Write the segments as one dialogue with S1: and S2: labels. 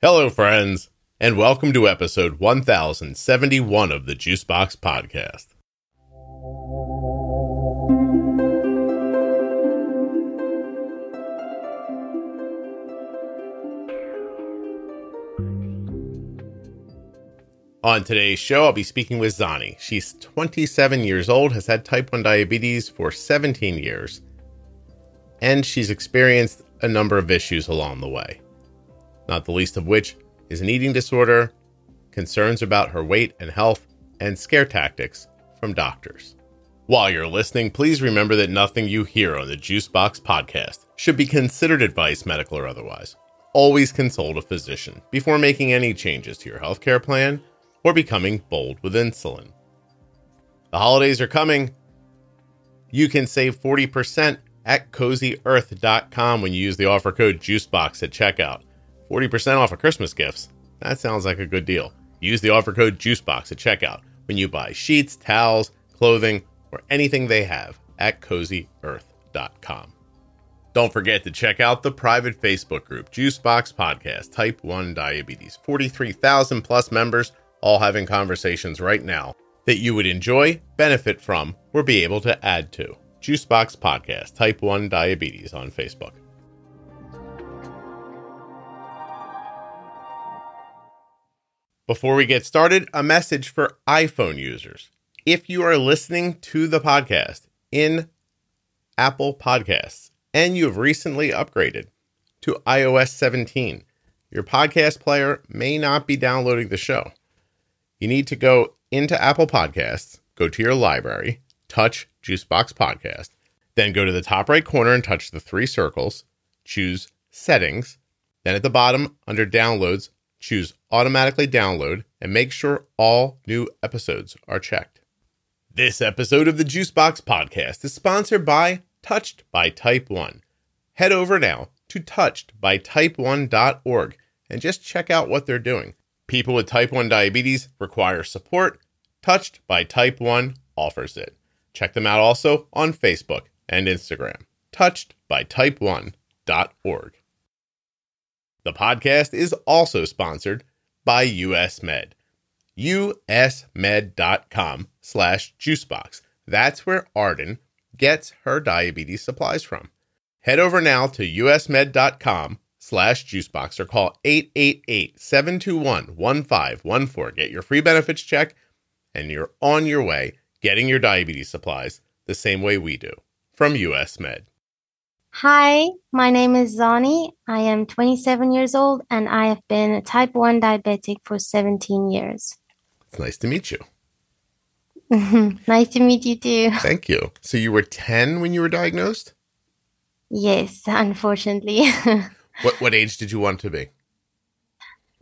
S1: Hello, friends, and welcome to episode 1071 of the Juicebox Podcast. On today's show, I'll be speaking with Zahni. She's 27 years old, has had type 1 diabetes for 17 years, and she's experienced a number of issues along the way. Not the least of which is an eating disorder, concerns about her weight and health, and scare tactics from doctors. While you're listening, please remember that nothing you hear on the Juicebox Podcast should be considered advice, medical or otherwise. Always consult a physician before making any changes to your healthcare plan or becoming bold with insulin. The holidays are coming. You can save 40% at CozyEarth.com when you use the offer code JUICEBOX at checkout. 40% off of Christmas gifts. That sounds like a good deal. Use the offer code JUICEBOX at checkout when you buy sheets, towels, clothing, or anything they have at CozyEarth.com. Don't forget to check out the private Facebook group, Juicebox Podcast, Type 1 Diabetes. 43,000 plus members, all having conversations right now that you would enjoy, benefit from, or be able to add to. Juicebox Podcast, Type 1 Diabetes on Facebook. Before we get started, a message for iPhone users. If you are listening to the podcast in Apple Podcasts and you have recently upgraded to iOS 17, your podcast player may not be downloading the show. You need to go into Apple Podcasts, go to your library, touch Juicebox Podcast, then go to the top right corner and touch the three circles, choose Settings, then at the bottom under Downloads, choose Automatically Download, and make sure all new episodes are checked. This episode of the Juicebox Podcast is sponsored by Touched by Type 1. Head over now to touchedbytype1.org and just check out what they're doing. People with type 1 diabetes require support. Touched by Type 1 offers it. Check them out also on Facebook and Instagram. touchedbytype1.org. The podcast is also sponsored by US Med. usmed.com/juicebox. That's where Arden gets her diabetes supplies from. Head over now to usmed.com/juicebox or call 888-721-1514. Get your free benefits check and you're on your way getting your diabetes supplies the same way we do from US Med.
S2: Hi, my name is Zahni. I am 27 years old and I have been a type 1 diabetic for 17 years.
S1: It's nice to meet you.
S2: Nice to meet you too.
S1: Thank you. So you were 10 when you were diagnosed?
S2: Yes, unfortunately.
S1: What age did you want to be?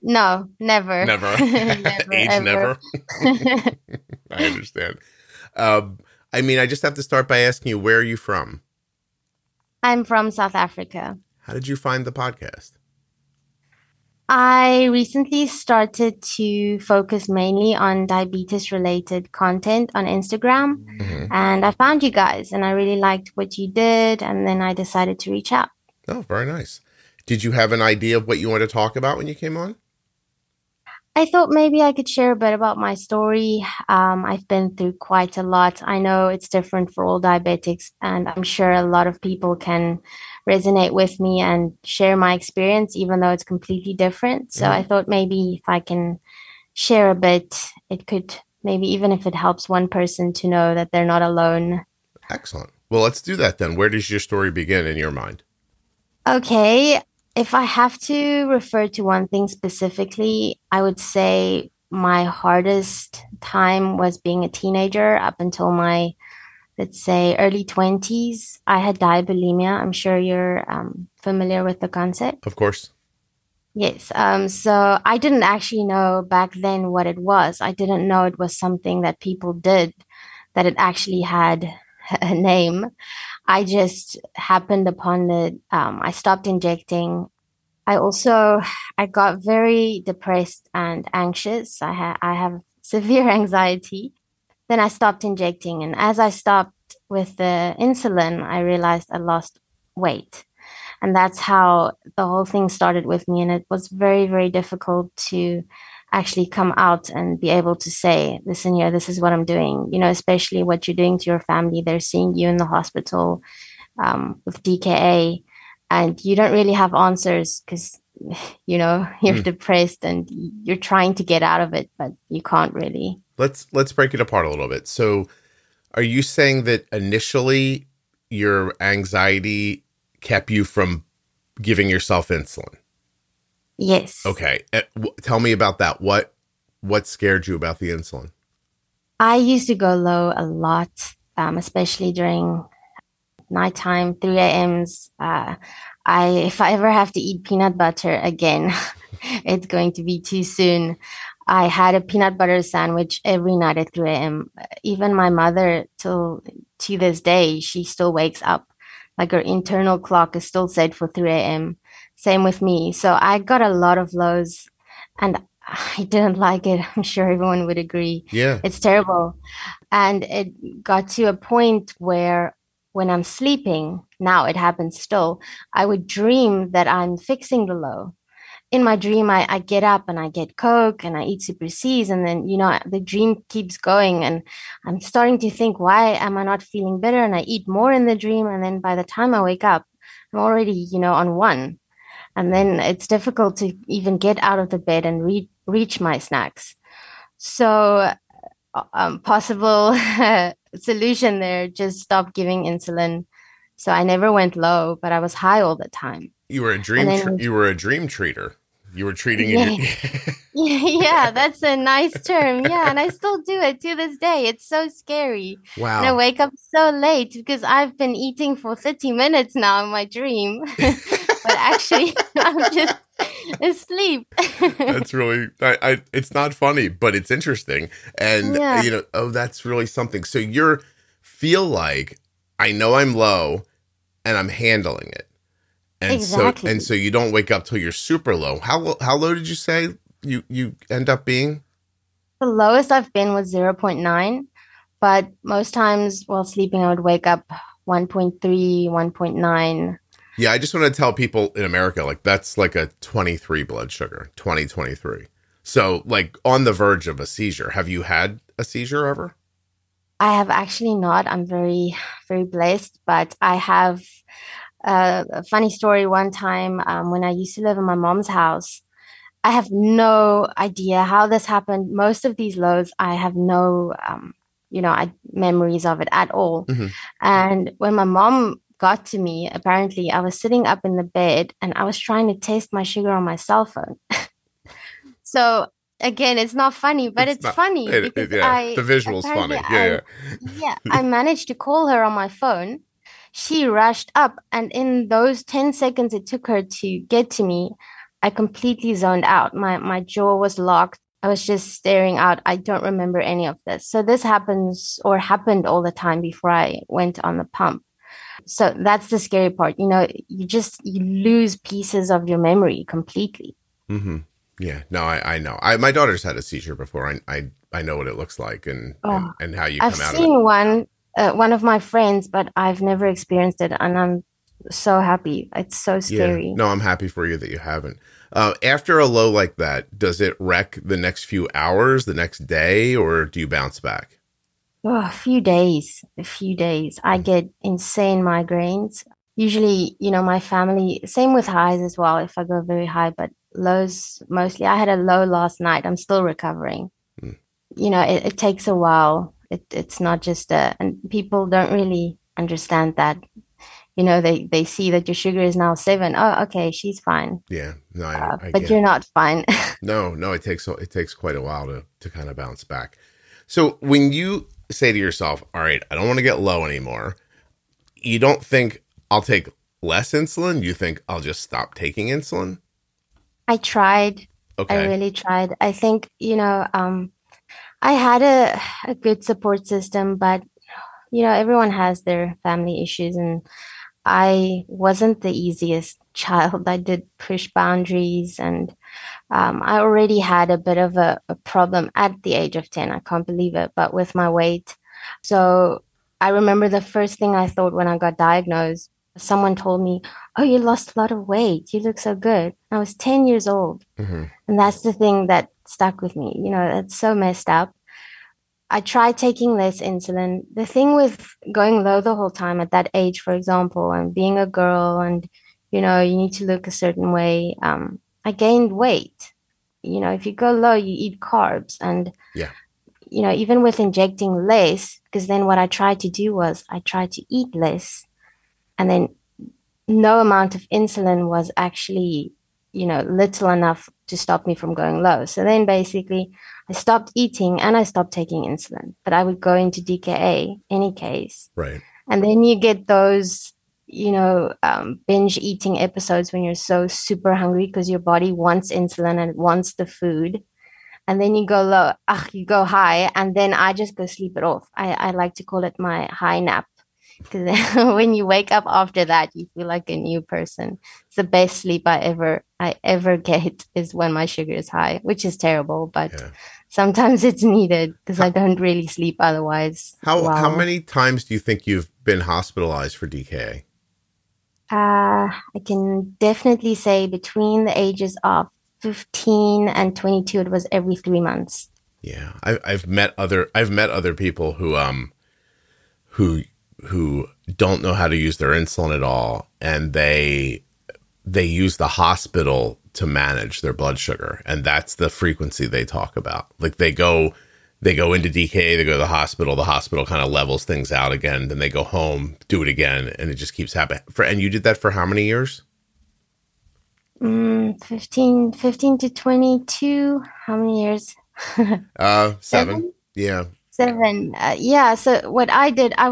S2: No, never.
S1: Never?
S2: Never,
S1: Age
S2: ever.
S1: never? I understand. I just have to start by asking you, where are you from?
S2: I'm from South Africa.
S1: How did you find the podcast?
S2: I recently started to focus mainly on diabetes-related content on Instagram, and I found you guys, and I really liked what you did, and then I decided to reach out.
S1: Oh, very nice. Did you have an idea of what you wanted to talk about when you came on?
S2: I thought maybe I could share a bit about my story. I've been through quite a lot. I know it's different for all diabetics, and I'm sure a lot of people can resonate with me and share my experience, even though it's completely different. So I thought maybe if I can share a bit, it could maybe, even if it helps one person to know that they're not alone.
S1: Excellent. Well, let's do that then. Where does your story begin in your mind?
S2: Okay. If I have to refer to one thing specifically, I would say my hardest time was being a teenager up until my, let's say, early 20s. I had diabulimia. I'm sure you're familiar with the concept.
S1: Of course.
S2: Yes. So I didn't actually know back then what it was. I didn't know it was something that people did, that it actually had a name. I just happened upon it. I stopped injecting. I got very depressed and anxious. I have severe anxiety. Then I stopped injecting. And as I stopped with the insulin, I realized I lost weight. And that's how the whole thing started with me. And it was very, very difficult to actually come out and be able to say, listen, yeah, this is what I'm doing, especially what you're doing to your family. They're seeing you in the hospital with DKA, and you don't really have answers because, you're depressed and you're trying to get out of it, but you can't really.
S1: Let's break it apart a little bit. So are you saying that initially your anxiety kept you from giving yourself insulin?
S2: Yes.
S1: Okay. Tell me about that. What scared you about the insulin?
S2: I used to go low a lot, especially during nighttime, 3 a.m.s. If I ever have to eat peanut butter again, it's going to be too soon. I had a peanut butter sandwich every night at 3 a.m. Even my mother, to this day, she still wakes up. Like her internal clock is still set for 3 a.m. Same with me. So I got a lot of lows and I didn't like it. I'm sure everyone would agree.
S1: Yeah.
S2: It's terrible. And it got to a point where when I'm sleeping, now it happens still, I would dream that I'm fixing the low. In my dream, I get up and I get Coke and I eat Super C's, and then, the dream keeps going. And I'm starting to think, why am I not feeling better? And I eat more in the dream. And then by the time I wake up, I'm already, on one. And then it's difficult to even get out of the bed and reach my snacks. So, possible solution there, just stop giving insulin. So I never went low, but I was high all the time.
S1: You were a dream treater. You were treating
S2: it. Yeah, that's a nice term. Yeah, and I still do it to this day. It's so scary.
S1: Wow.
S2: And I wake up so late because I've been eating for 30 minutes now in my dream. But actually, I'm just asleep.
S1: That's really, it's not funny, but it's interesting. And, that's really something. So you feel like, I know I'm low and I'm handling it. And
S2: exactly.
S1: So you don't wake up till you're super low. How low did you say you end up being?
S2: The lowest I've been was 0.9, but most times while sleeping, I would wake up 1.3, 1.9.
S1: Yeah, I just want to tell people in America, like that's like a 23 blood sugar, 23. So like on the verge of a seizure. Have you had a seizure ever?
S2: I have actually not. I'm very, very blessed, but I have a funny story. One time when I used to live in my mom's house, I have no idea how this happened. Most of these lows, I have no, memories of it at all.
S1: Mm-hmm.
S2: And when my mom got to me, apparently I was sitting up in the bed and I was trying to taste my sugar on my cell phone. So again, it's not funny, but it's funny because
S1: the visual's funny.
S2: I managed to call her on my phone. She rushed up, and in those 10 seconds it took her to get to me, I completely zoned out. My jaw was locked. I was just staring out. I don't remember any of this. So this happened all the time before I went on the pump. So that's the scary part. You lose pieces of your memory completely.
S1: Mm-hmm. Yeah, no, I know. My daughter's had a seizure before. I know what it looks like and how you come out of it.
S2: I've seen one of my friends, but I've never experienced it, and I'm so happy. It's so scary.
S1: Yeah. No, I'm happy for you that you haven't. After a low like that, does it wreck the next few hours, the next day, or do you bounce back?
S2: Oh, a few days. I get insane migraines. Usually, my family, same with highs as well, if I go very high, but lows mostly. I had a low last night. I'm still recovering. It takes a while. It's not just and people don't really understand that. They see that your sugar is now 7. Oh, okay, she's fine.
S1: Yeah, no, I
S2: but you're not fine.
S1: No, it takes quite a while to kind of bounce back. So when you say to yourself, all right, I don't want to get low anymore, you don't think I'll take less insulin? You think I'll just stop taking insulin?
S2: I tried.
S1: Okay.
S2: I really tried. I think, I had a good support system, but, everyone has their family issues, and I wasn't the easiest child. I did push boundaries, and I already had a bit of a problem at the age of 10. I can't believe it, but with my weight. So I remember the first thing I thought when I got diagnosed Someone told me, "Oh, you lost a lot of weight. You look so good." I was 10 years old.
S1: Hmm.
S2: And that's the thing that stuck with me. It's so messed up. I tried taking less insulin. The thing with going low the whole time at that age, for example, and being a girl and, you need to look a certain way, I gained weight. If you go low, you eat carbs. And,
S1: Yeah.
S2: even with injecting less, because then what I tried to do was I tried to eat less. And then no amount of insulin was actually, little enough to stop me from going low. So then basically I stopped eating and I stopped taking insulin, but I would go into DKA any case.
S1: Right.
S2: And then you get those, binge eating episodes when you're so super hungry because your body wants insulin and it wants the food. And then you go low, you go high, and then I just go sleep it off. I like to call it my high nap. Because when you wake up after that, you feel like a new person. It's the best sleep I ever get is when my sugar is high, which is terrible, but
S1: Yeah.
S2: sometimes it's needed because I don't really sleep otherwise.
S1: How many times do you think you've been hospitalized for DKA?
S2: I can definitely say between the ages of 15 and 22, it was every 3 months.
S1: Yeah. I've met other people who don't know how to use their insulin at all, and they use the hospital to manage their blood sugar, and that's the frequency they talk about. Like they go into DKA, they go to the hospital kind of levels things out again, then they go home, do it again, and it just keeps happening. And you did that for how many years?
S2: 15 to 22. How many years?
S1: 7. Yeah.
S2: 7. Yeah. So what I did, I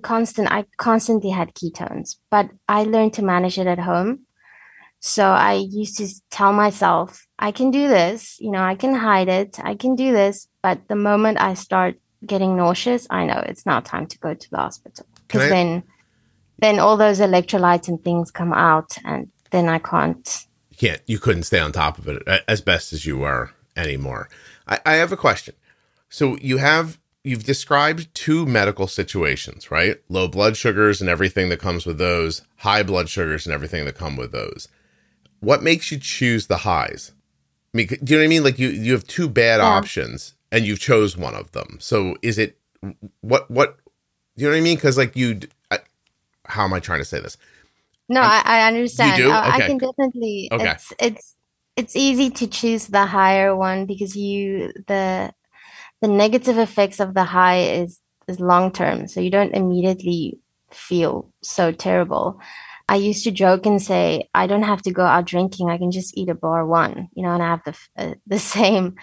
S2: constantly had ketones, but I learned to manage it at home. So I used to tell myself, I can do this, I can hide it, I can do this. But the moment I start getting nauseous, I know it's now time to go to the hospital. Because then all those electrolytes and things come out, and then I can't.
S1: You couldn't stay on top of it as best as you were anymore. I have a question. So you've described 2 medical situations, right? Low blood sugars and everything that comes with those, high blood sugars and everything that come with those. What makes you choose the highs? I mean, do you know what I mean? Like you have 2 bad options and you chose one of them. So is it what do you know what I mean? Because like how am I trying to say this?
S2: No, I understand.
S1: You do? Okay.
S2: I can definitely.
S1: Okay.
S2: It's easy to choose the higher one because the negative effects of the high is long term, so you don't immediately feel so terrible. I used to joke and say, I don't have to go out drinking. I can just eat a bar one, and I have the same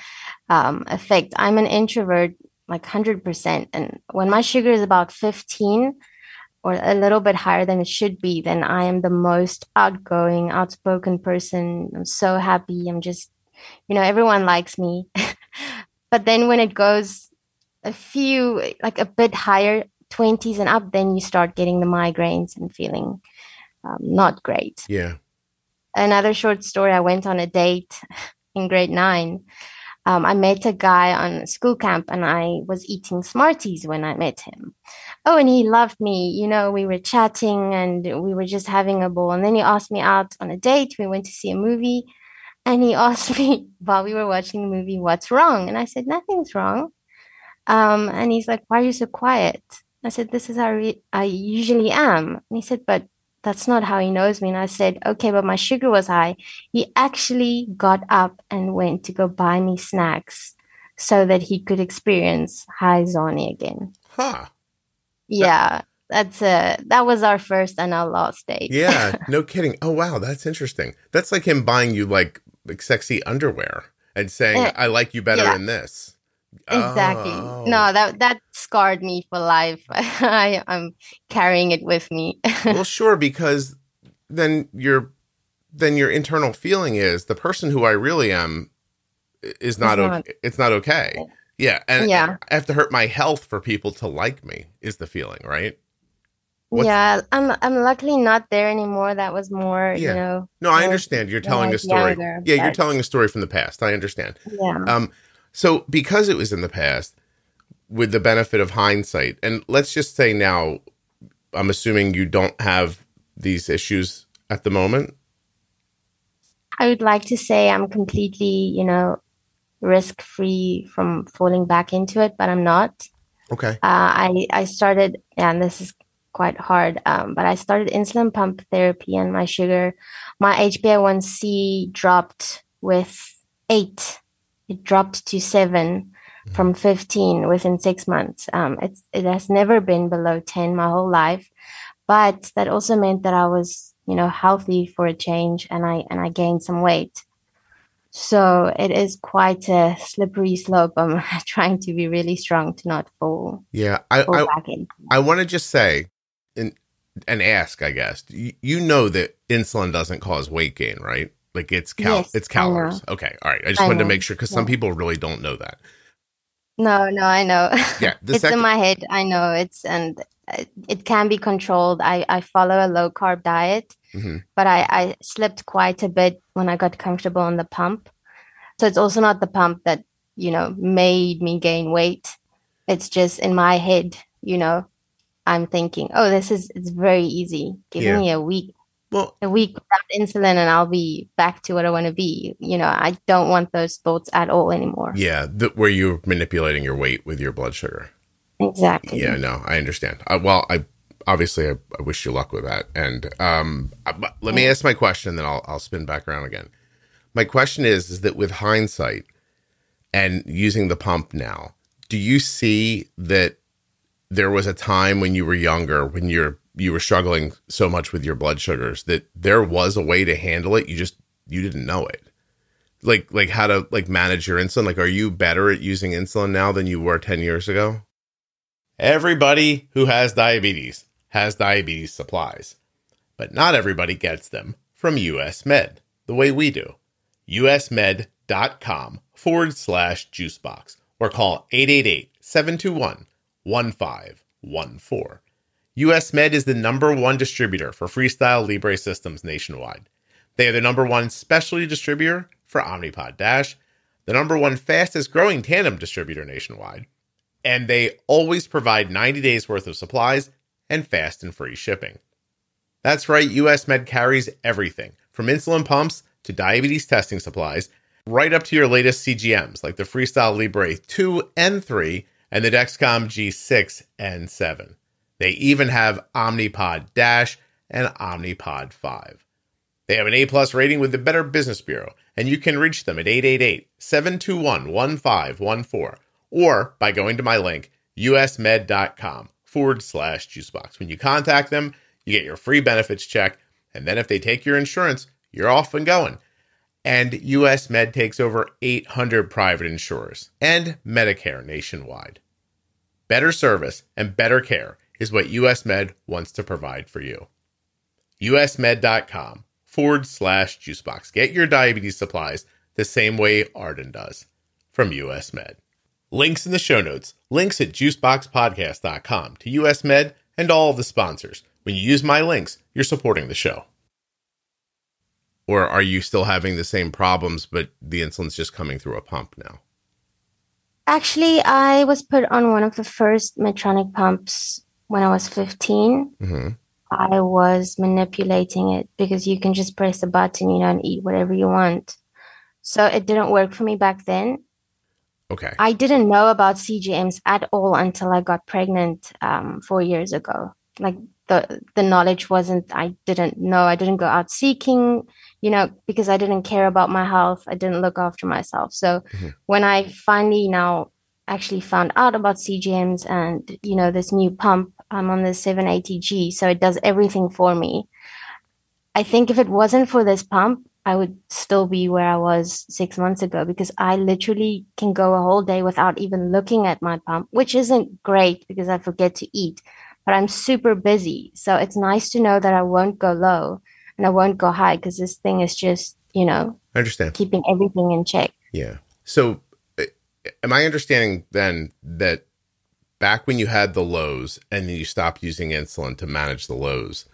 S2: effect. I'm an introvert, like 100%. And when my sugar is about 15 or a little bit higher than it should be, then I am the most outgoing, outspoken person. I'm so happy. I'm just, everyone likes me. But then when it goes like a bit higher, 20s and up, then you start getting the migraines and feeling not great.
S1: Yeah.
S2: Another short story, I went on a date in grade 9. I met a guy on school camp and I was eating Smarties when I met him. Oh, and he loved me. We were chatting and we were just having a ball. And then he asked me out on a date. We went to see a movie and he asked me while we were watching the movie, what's wrong? And I said, nothing's wrong. And he's like, why are you so quiet? I said, this is how I usually am. And he said, but that's not how he knows me. And I said, okay, but my sugar was high. He actually got up and went to go buy me snacks so that he could experience high Zahni again.
S1: Huh.
S2: Yeah, that was our first and our last date.
S1: Yeah, no kidding. Oh, wow, that's interesting. That's like him buying you like sexy underwear and saying, I like you better in this.
S2: Exactly.
S1: Oh.
S2: No, that scarred me for life. I'm carrying it with me.
S1: Well, sure, because then your internal feeling is the person who I really am is not okay. It's not okay. Yeah, and I have to hurt my health for people to like me is the feeling, right?
S2: I'm luckily not there anymore. That was more,
S1: No, I understand. You're telling a story. You're telling a story from the past. I understand.
S2: Yeah.
S1: So because it was in the past, with the benefit of hindsight, and let's just say now, I'm assuming you don't have these issues at the moment?
S2: I would like to say I'm completely, risk-free from falling back into it, but I'm not.
S1: Okay.
S2: I started, and this is quite hard, but I started insulin pump therapy, and my HbA1c dropped with 8. It dropped to 7 from 15 within 6 months. It has never been below 10 my whole life, but that also meant that I was, healthy for a change, and I gained some weight. So it is quite a slippery slope. I'm trying to be really strong to not fall.
S1: Yeah,
S2: fall back in.
S1: I want to just say and ask, I guess. You know that insulin doesn't cause weight gain, right? Like it's calories. Okay, all right. I just wanted to make sure because some people really don't know that.
S2: No, I know.
S1: Yeah,
S2: it's in my head. I know it can be controlled. I follow a low carb diet. Mm-hmm. But I slipped quite a bit when I got comfortable on the pump. So it's also not the pump that, made me gain weight. It's just in my head, I'm thinking, oh, it's very easy. Give me a week without insulin and I'll be back to what I want to be. I don't want those thoughts at all anymore.
S1: Yeah, where you're manipulating your weight with your blood sugar.
S2: Exactly.
S1: Yeah, no, I understand. I wish you luck with that. And let me ask my question, then I'll spin back around again. My question is that with hindsight and using the pump now, do you see that there was a time when you were younger, when you were struggling so much with your blood sugars, that there was a way to handle it? You didn't know it. Like how to manage your insulin? Like, are you better at using insulin now than you were 10 years ago? Everybody who has diabetes supplies, but not everybody gets them from US Med the way we do. usmed.com/juicebox or call 888-721-1514. US Med is the #1 distributor for Freestyle Libre systems nationwide. They are the #1 specialty distributor for Omnipod DASH, the #1 fastest growing tandem distributor nationwide, and they always provide 90 days worth of supplies and fast and free shipping. That's right, US Med carries everything from insulin pumps to diabetes testing supplies, right up to your latest CGMs like the Freestyle Libre 2 and 3 and the Dexcom G6 and 7. They even have Omnipod DASH and Omnipod 5. They have an A+ rating with the Better Business Bureau, and you can reach them at 888-721-1514 or by going to my link, usmed.com/juicebox. When you contact them, you get your free benefits check, and then if they take your insurance, you're off and going. And US Med takes over 800 private insurers and Medicare nationwide. Better service and better care is what US Med wants to provide for you. usmed.com/juicebox. Get your diabetes supplies the same way Arden does from US Med. Links in the show notes. Links at juiceboxpodcast.com to US Med and all of the sponsors. When you use my links, you're supporting the show. Or are you still having the same problems, but the insulin's just coming through a pump now?
S2: Actually, I was put on one of the first Medtronic pumps when I was 15. Mm-hmm. I was manipulating it because you can just press a button, and eat whatever you want. So it didn't work for me back then.
S1: Okay.
S2: I didn't know about CGMs at all until I got pregnant 4 years ago. Like the knowledge wasn't, I didn't know. I didn't go out seeking, because I didn't care about my health. I didn't look after myself. So when I finally now actually found out about CGMs and, this new pump, I'm on the 780G, so it does everything for me. I think if it wasn't for this pump, I would still be where I was 6 months ago, because I literally can go a whole day without even looking at my pump, which isn't great because I forget to eat, but I'm super busy. So it's nice to know that I won't go low and I won't go high, because this thing is just,
S1: I understand,
S2: keeping everything in check.
S1: Yeah. So am I understanding then that back when you had the lows and then you stopped using insulin to manage the lows,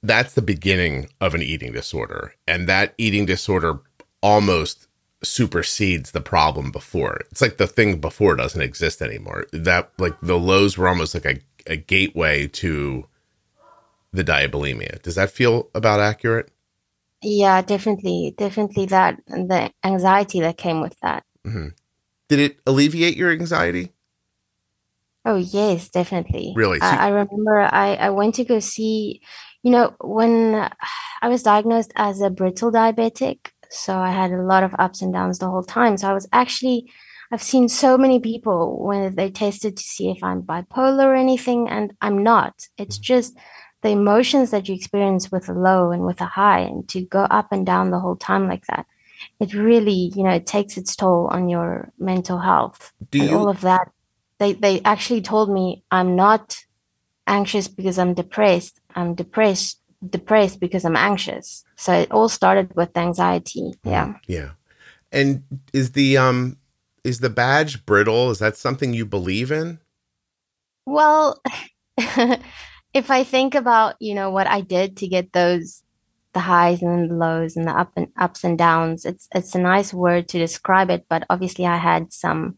S1: that's the beginning of an eating disorder, and that eating disorder almost supersedes the problem before. It's like the thing before doesn't exist anymore. That, like, the lows were almost like a gateway to the diabulimia. Does that feel about accurate?
S2: Yeah, definitely. Definitely that, the anxiety that came with that.
S1: Hmm. Did it alleviate your anxiety?
S2: Oh, yes, definitely.
S1: Really?
S2: I remember I went to go see, when I was diagnosed as a brittle diabetic, so I had a lot of ups and downs the whole time. So I've seen so many people when they tested to see if I'm bipolar or anything, and I'm not. It's just the emotions that you experience with a low and with a high, and to go up and down the whole time like that, it really, it takes its toll on your mental health
S1: Do
S2: and all
S1: you
S2: of that. They actually told me I'm not anxious because I'm depressed. I'm depressed because I'm anxious. So it all started with anxiety. Yeah.
S1: Yeah. And is the badge brittle? Is that something you believe in?
S2: Well, if I think about, what I did to get the highs and the lows and the ups and downs, it's a nice word to describe it, but obviously I had some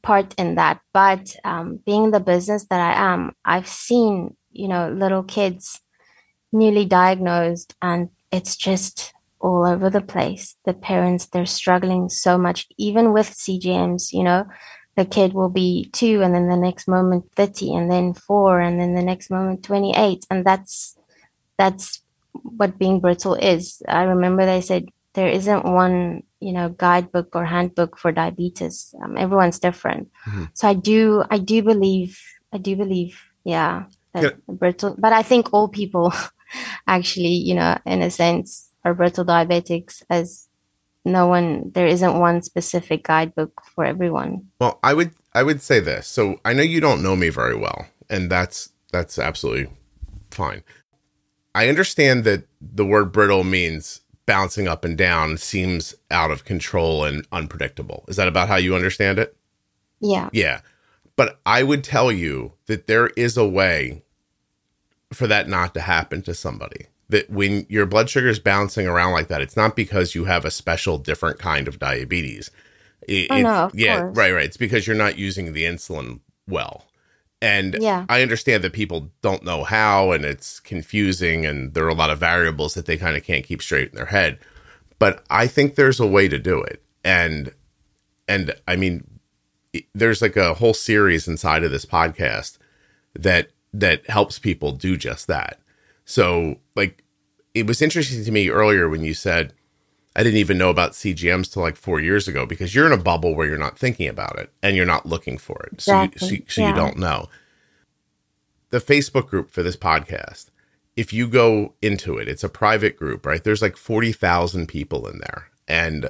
S2: part in that. But being the business that I am, I've seen, little kids newly diagnosed, and it's just all over the place. The parents, they're struggling so much, even with CGMs, the kid will be 2 and then the next moment 30 and then 4 and then the next moment 28. And that's what being brittle is. I remember they said there isn't one, guidebook or handbook for diabetes. Everyone's different.
S1: Mm-hmm.
S2: So I do believe, yeah, that
S1: Can,
S2: brittle. But I think all people actually, in a sense, are brittle diabetics, as there isn't one specific guidebook for everyone.
S1: well, I would say this. So I know you don't know me very well, and that's absolutely fine. I understand that the word brittle means bouncing up and down, seems out of control and unpredictable. Is that about how you understand it?
S2: Yeah.
S1: Yeah. But I would tell you that there is a way for that not to happen to somebody. That when your blood sugar is bouncing around like that, it's not because you have a special different kind of diabetes.
S2: Oh no, of
S1: Yeah,
S2: course.
S1: right. It's because you're not using the insulin well. And
S2: Yeah.
S1: I understand that people don't know how, and it's confusing, and there are a lot of variables that they kind of can't keep straight in their head. But I think there's a way to do it. And I mean, there's like a whole series inside of this podcast that helps people do just that. So like, it was interesting to me earlier when you said, I didn't even know about CGMs till like 4 years ago, because you're in a bubble where you're not thinking about it and you're not looking for it.
S2: Exactly.
S1: So you don't know. The Facebook group for this podcast, if you go into it, it's a private group, right? There's like 40,000 people in there, and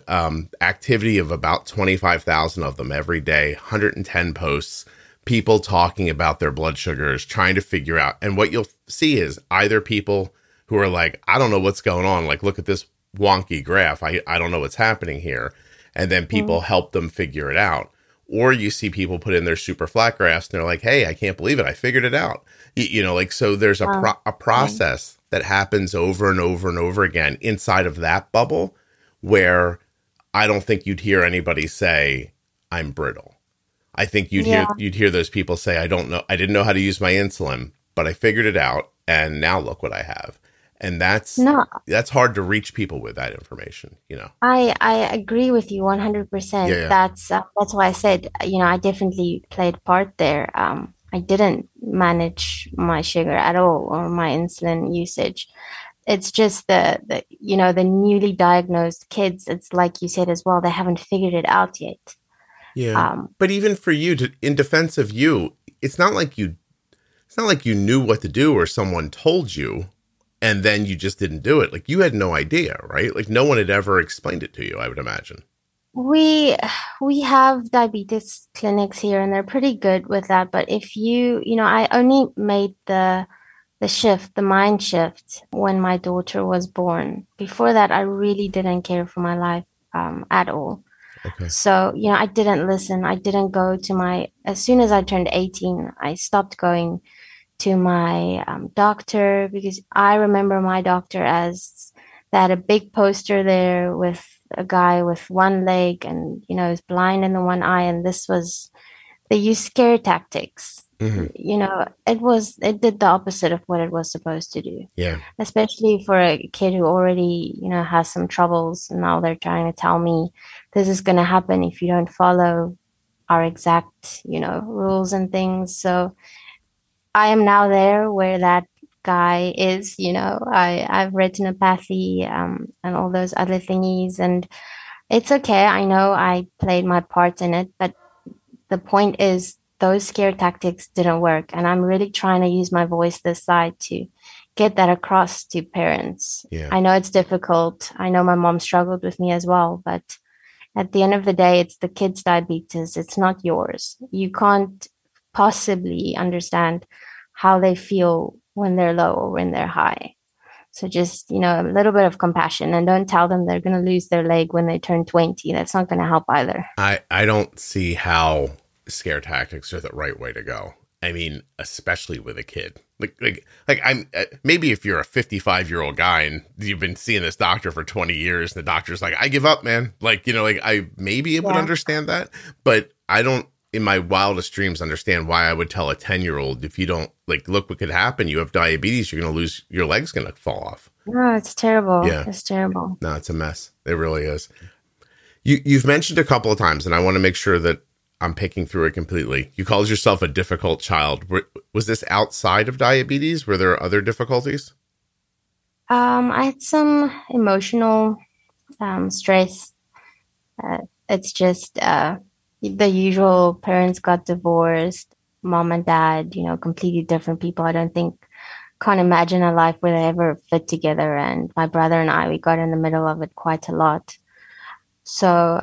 S1: activity of about 25,000 of them every day, 110 posts, people talking about their blood sugars, trying to figure out. And what you'll see is either people who are like, I don't know what's going on. Like, look at this wonky graph. I don't know what's happening here. And then people help them figure it out. Or you see people put in their super flat graphs and they're like, hey, I can't believe it. I figured it out. Like, so there's a process that happens over and over and over again inside of that bubble, where I don't think you'd hear anybody say, I'm brittle. I think you'd hear those people say, I don't know. I didn't know how to use my insulin, but I figured it out. And now look what I have. And that's hard to reach people with that information,
S2: I agree with you 100%.
S1: Yeah.
S2: That's why I said, I definitely played a part there. I didn't manage my sugar at all, or my insulin usage. It's just the newly diagnosed kids. It's like you said as well, they haven't figured it out yet.
S1: Yeah. But even for you, in defense of you, it's not like you knew what to do, or someone told you and then you just didn't do it. Like, you had no idea, right? Like, no one had ever explained it to you, I would imagine.
S2: We have diabetes clinics here, and they're pretty good with that. But if I only made the mind shift when my daughter was born. Before that, I really didn't care for my life at all.
S1: Okay.
S2: So, I didn't listen. I didn't go to as soon as I turned 18, I stopped going to my doctor, because I remember my doctor as they had a big poster there with a guy with one leg and, is blind in the one eye. And they use scare tactics.
S1: Hmm.
S2: It did the opposite of what it was supposed to do,
S1: Yeah.
S2: especially for a kid who already, has some troubles. And now they're trying to tell me this is going to happen if you don't follow our exact, rules and things. So I am now there where that guy is, I've retinopathy, and all those other thingies. And it's okay. I know I played my part in it, but the point is those scare tactics didn't work. And I'm really trying to use my voice this side to get that across to parents.
S1: Yeah.
S2: I know it's difficult. I know my mom struggled with me as well, but at the end of the day, it's the kid's diabetes. It's not yours. You can't possibly understand how they feel when they're low or when they're high. So just, a little bit of compassion, and don't tell them they're going to lose their leg when they turn 20. That's not going to help either.
S1: I don't see how scare tactics are the right way to go. I mean, especially with a kid. Like I'm maybe if you're a 55-year-old guy and you've been seeing this doctor for 20 years, and the doctor's like, I give up, man. I may be able to understand that, but I don't, in my wildest dreams, understand why I would tell a 10-year-old, if you don't, look what could happen. You have diabetes. You're going to lose, your leg's going to fall off.
S2: No, it's terrible.
S1: Yeah.
S2: It's terrible.
S1: No, it's a mess. It really is. You've mentioned a couple of times, and I want to make sure that I'm picking through it completely. You called yourself a difficult child. Was this outside of diabetes? Were there other difficulties?
S2: I had some emotional stress. It's just the usual. Parents got divorced, mom and dad, completely different people. I don't think, can't imagine a life where they ever fit together. And my brother and I, we got in the middle of it quite a lot. So,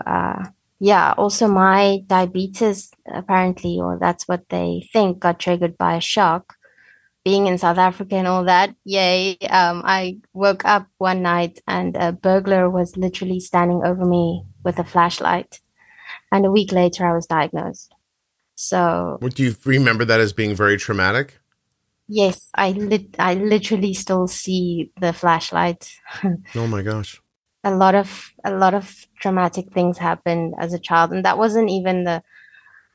S2: yeah, also my diabetes, apparently, or that's what they think, got triggered by a shock. Being in South Africa and all that, yay. I woke up one night and a burglar was literally standing over me with a flashlight. And a week later, I was diagnosed. So,
S1: Do you remember that as being very traumatic?
S2: yes, I literally still see the flashlight.
S1: Oh my gosh.
S2: A lot of traumatic things happened as a child, and that wasn't even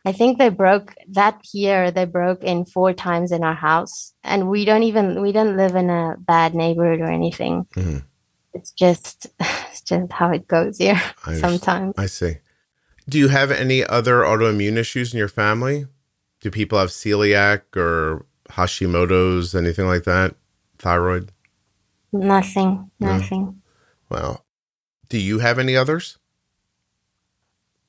S2: I think they broke in 4 times in our house, and we didn't live in a bad neighborhood or anything.
S1: Mm-hmm.
S2: It's just how it goes here sometimes.
S1: I see. Do you have any other autoimmune issues in your family? Do people have celiac or Hashimoto's, anything like that? Thyroid?
S2: Nothing.
S1: Wow. Do you have any others?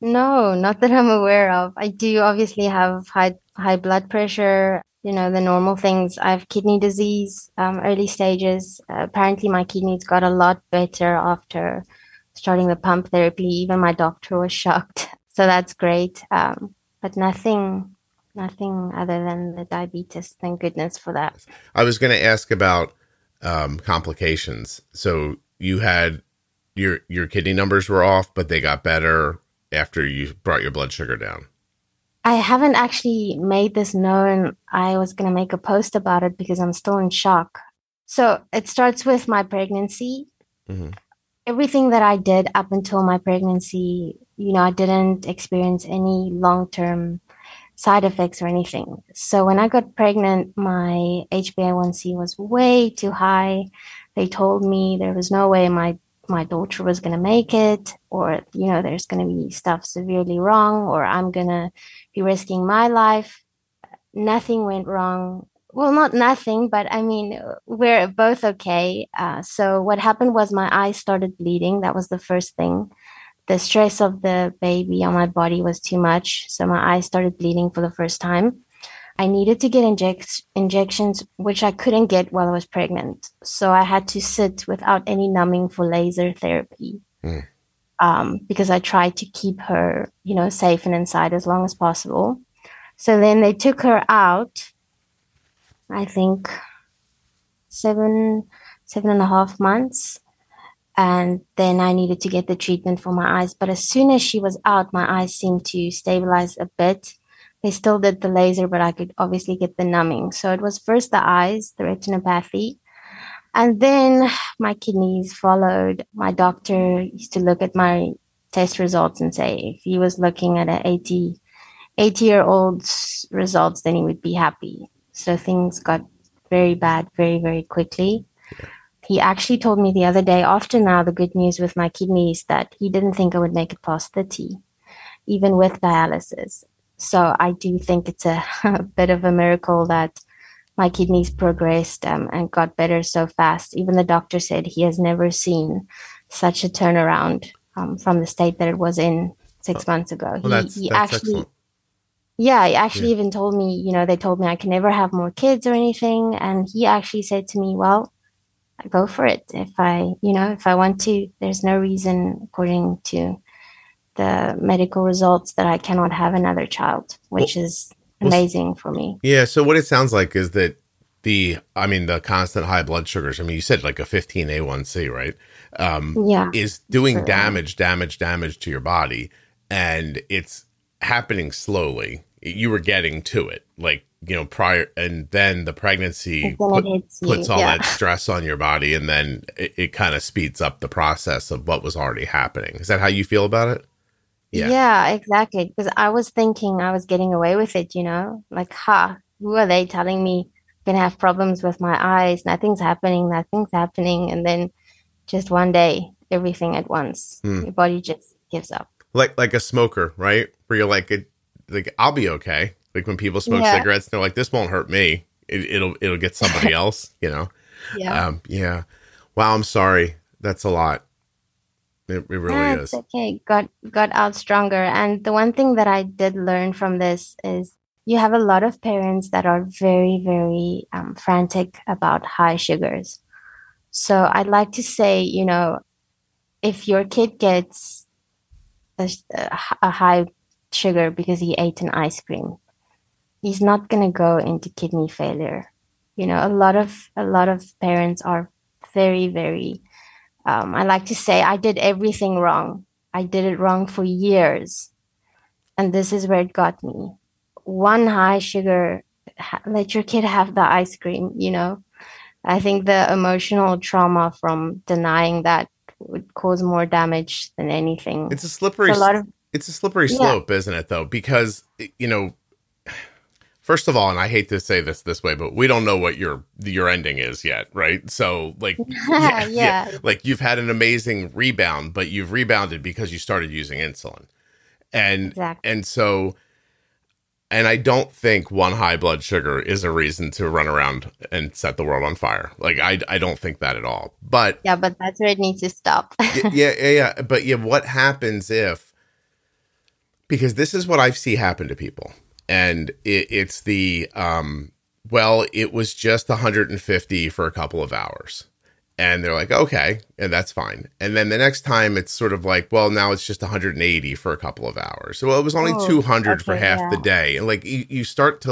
S2: No, not that I'm aware of. I do obviously have high blood pressure, the normal things. I have kidney disease, early stages. Apparently my kidneys got a lot better after starting the pump therapy. Even my doctor was shocked. So that's great. But nothing other than the diabetes. Thank goodness for that.
S1: I was going to ask about complications. So you had your kidney numbers were off, but they got better after you brought your blood sugar down.
S2: I haven't actually made this known. I was going to make a post about it because I'm still in shock. So it starts with my pregnancy.
S1: Mm-hmm.
S2: Everything that I did up until my pregnancy, I didn't experience any long-term side effects or anything. So when I got pregnant, my HbA1c was way too high. They told me there was no way my daughter was going to make it, or, there's going to be stuff severely wrong, or I'm going to be risking my life. Nothing went wrong. Well, not nothing, but I mean, we're both okay. So what happened was my eyes started bleeding. That was the first thing. The stress of the baby on my body was too much. So my eyes started bleeding for the first time. I needed to get injections, which I couldn't get while I was pregnant. So I had to sit without any numbing for laser therapy, because I tried to keep her, safe and inside as long as possible. So then they took her out, I think 7.5 months. And then I needed to get the treatment for my eyes. But as soon as she was out, my eyes seemed to stabilize a bit. They still did the laser, but I could obviously get the numbing. So it was first the eyes, the retinopathy, and then my kidneys followed. My doctor used to look at my test results and say if he was looking at an 80-year-old's results, then he would be happy. So things got very bad very, very quickly. He actually told me the other day, after now the good news with my kidneys, that he didn't think I would make it past 30, even with dialysis. So I do think it's a bit of a miracle that my kidneys progressed and got better so fast. Even the doctor said he has never seen such a turnaround from the state that it was in 6 months ago.
S1: Well, that's
S2: actually,
S1: excellent.
S2: yeah, he actually even told me, they told me I can never have more kids or anything. And he actually said to me, well, I go for it. If I want to, there's no reason, according to the medical results, that I cannot have another child, which is amazing for me.
S1: Yeah. So what it sounds like is that the constant high blood sugars, you said like a 15 A1C, right? Is doing damage to your body, and it's happening slowly. You were getting to it, like, prior, and then the pregnancy puts all that stress on your body, and then it kind of speeds up the process of what was already happening. Is that how you feel about it?
S2: Yeah, exactly. Because I was thinking I was getting away with it, like, who are they telling me I'm gonna have problems with my eyes? Nothing's happening. And then just one day, everything at once. Your body just gives up.
S1: Like a smoker, right? Where you're like, I'll be okay. Like when people smoke cigarettes, they're like, this won't hurt me. It'll get somebody else, Yeah. Wow, I'm sorry. That's a lot. It really is.
S2: It's okay. Got out stronger. And the one thing that I did learn from this is you have a lot of parents that are very, very frantic about high sugars. So I'd like to say, if your kid gets a high sugar because he ate an ice cream, he's not going to go into kidney failure. A lot of parents are very, very, I like to say, I did everything wrong. I did it wrong for years. And this is where it got me. One high sugar, let your kid have the ice cream, I think the emotional trauma from denying that would cause more damage than anything.
S1: It's a slippery slope, isn't it, though? Because, first of all, and I hate to say this way, but we don't know what your ending is yet, right? So, like, like you've had an amazing rebound, but you've rebounded because you started using insulin, and and I don't think one high blood sugar is a reason to run around and set the world on fire. Like, I don't think that at all. But
S2: but that's where it needs to stop.
S1: But what happens if? Because this is what I see happen to people. And it's the, it was just 150 for a couple of hours. And they're like, okay, and that's fine. And then the next time it's sort of like, well, now it's just 180 for a couple of hours. So it was only 200 for half the day. And like, you start to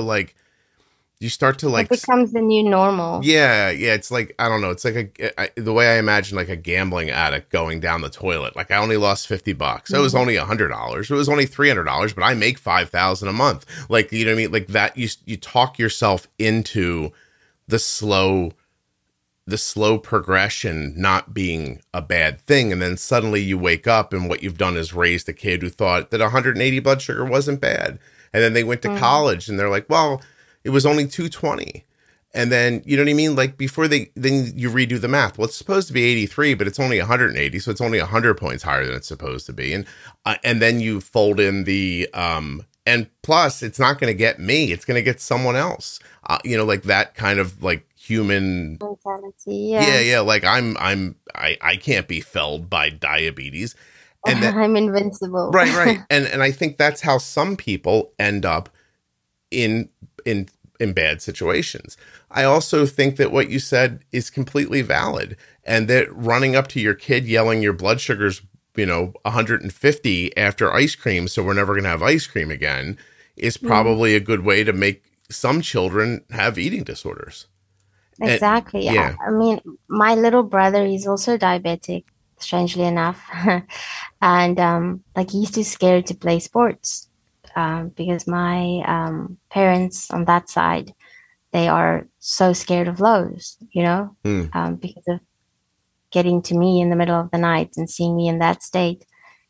S1: it
S2: becomes the new normal.
S1: Yeah. It's like, I don't know. It's like the way I imagine like a gambling addict going down the toilet. Like, I only lost $50. Mm-hmm. It was only $100. It was only $300, but I make $5,000 a month. Like, you know what I mean? Like that, you talk yourself into the slow progression not being a bad thing. And then suddenly you wake up and what you've done is raised a kid who thought that 180 blood sugar wasn't bad. And then they went to college and they're like, well, it was only 220. And then, you know what I mean? Like before then you redo the math. Well, it's supposed to be 83, but it's only 180. So it's only 100 points higher than it's supposed to be. And then you fold in the, and plus it's not going to get me. It's going to get someone else. Like that kind of like human
S2: mentality.
S1: Yeah. Like I can't be felled by diabetes. And
S2: I'm invincible.
S1: Right. And I think that's how some people end up in bad situations. I also think that what you said is completely valid, and that running up to your kid yelling your blood sugar's 150 after ice cream, so we're never going to have ice cream again, is probably a good way to make some children have eating disorders.
S2: Exactly. Yeah. I mean, my little brother, he's also diabetic, strangely enough. And he's too scared to play sports because my parents on that side, they are so scared of lows, because of getting to me in the middle of the night and seeing me in that state.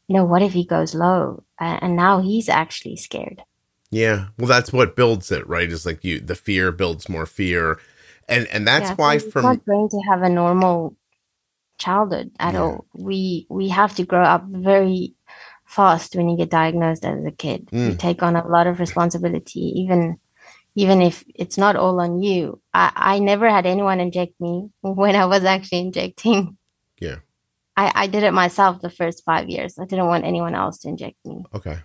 S2: What if he goes low? And now he's actually scared.
S1: Yeah. Well, that's what builds it, right? Is like the fear builds more fear. And that's
S2: Yeah,
S1: why
S2: so it's not going to have a normal childhood at
S1: yeah.
S2: all. We have to grow up very fast when you get diagnosed as a kid. You
S1: Mm,
S2: take on a lot of responsibility, even if it's not all on you. I never had anyone inject me when I was actually injecting.
S1: yeah.
S2: I did it myself the first 5 years. I didn't want anyone else to inject me.
S1: Okay.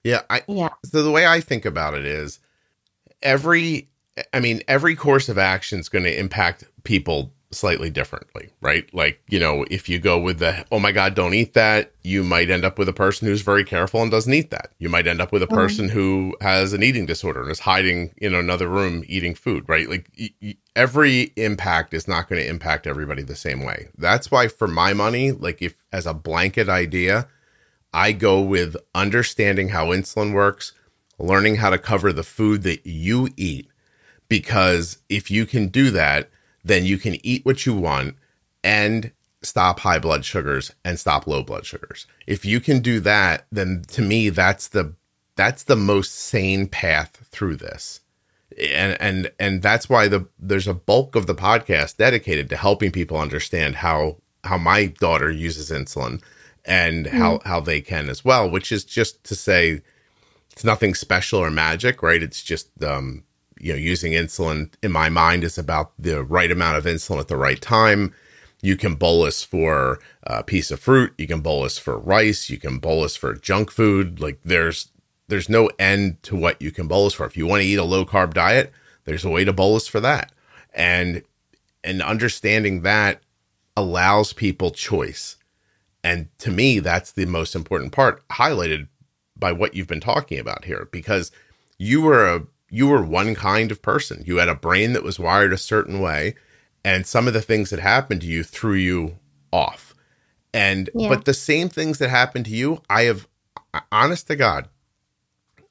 S1: Yeah.
S2: Yeah.
S1: So the way I think about it is every, every course of action is going to impact people slightly differently, right? Like, if you go with the, oh my God, don't eat that, you might end up with a person who's very careful and doesn't eat that. You might end up with a person who has an eating disorder and is hiding in another room eating food, right? Like every impact is not going to impact everybody the same way. That's why for my money, like if as a blanket idea, I go with understanding how insulin works, learning how to cover the food that you eat, because if you can do that, then you can eat what you want and stop high blood sugars and stop low blood sugars. If you can do that, then to me, that's the most sane path through this. And that's why there's a bulk of the podcast dedicated to helping people understand how my daughter uses insulin and how they can as well, which is just to say it's nothing special or magic, right? It's just, using insulin in my mind is about the right amount of insulin at the right time. You can bolus for a piece of fruit. You can bolus for rice. You can bolus for junk food. Like there's no end to what you can bolus for. If you want to eat a low carb diet, there's a way to bolus for that. And understanding that allows people choice. And to me, that's the most important part, highlighted by what you've been talking about here, because you were one kind of person. You had a brain that was wired a certain way, and some of the things that happened to you threw you off. But the same things that happened to you, honest to God,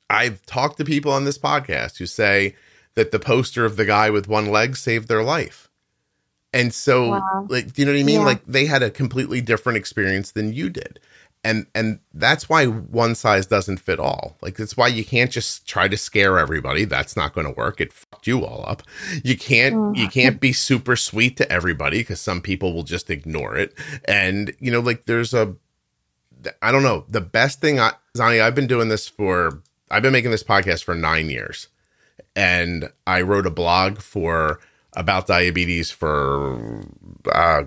S1: I've talked to people on this podcast who say that the poster of the guy with one leg saved their life. And so, like, do you know what I mean? Yeah. Like they had a completely different experience than you did. And that's why one size doesn't fit all. Like, that's why you can't just try to scare everybody. That's not going to work. It fucked you all up. You can't be super sweet to everybody because some people will just ignore it. And, like I don't know, the best thing, Zahni, I've been making this podcast for 9 years. And I wrote a blog about diabetes for, I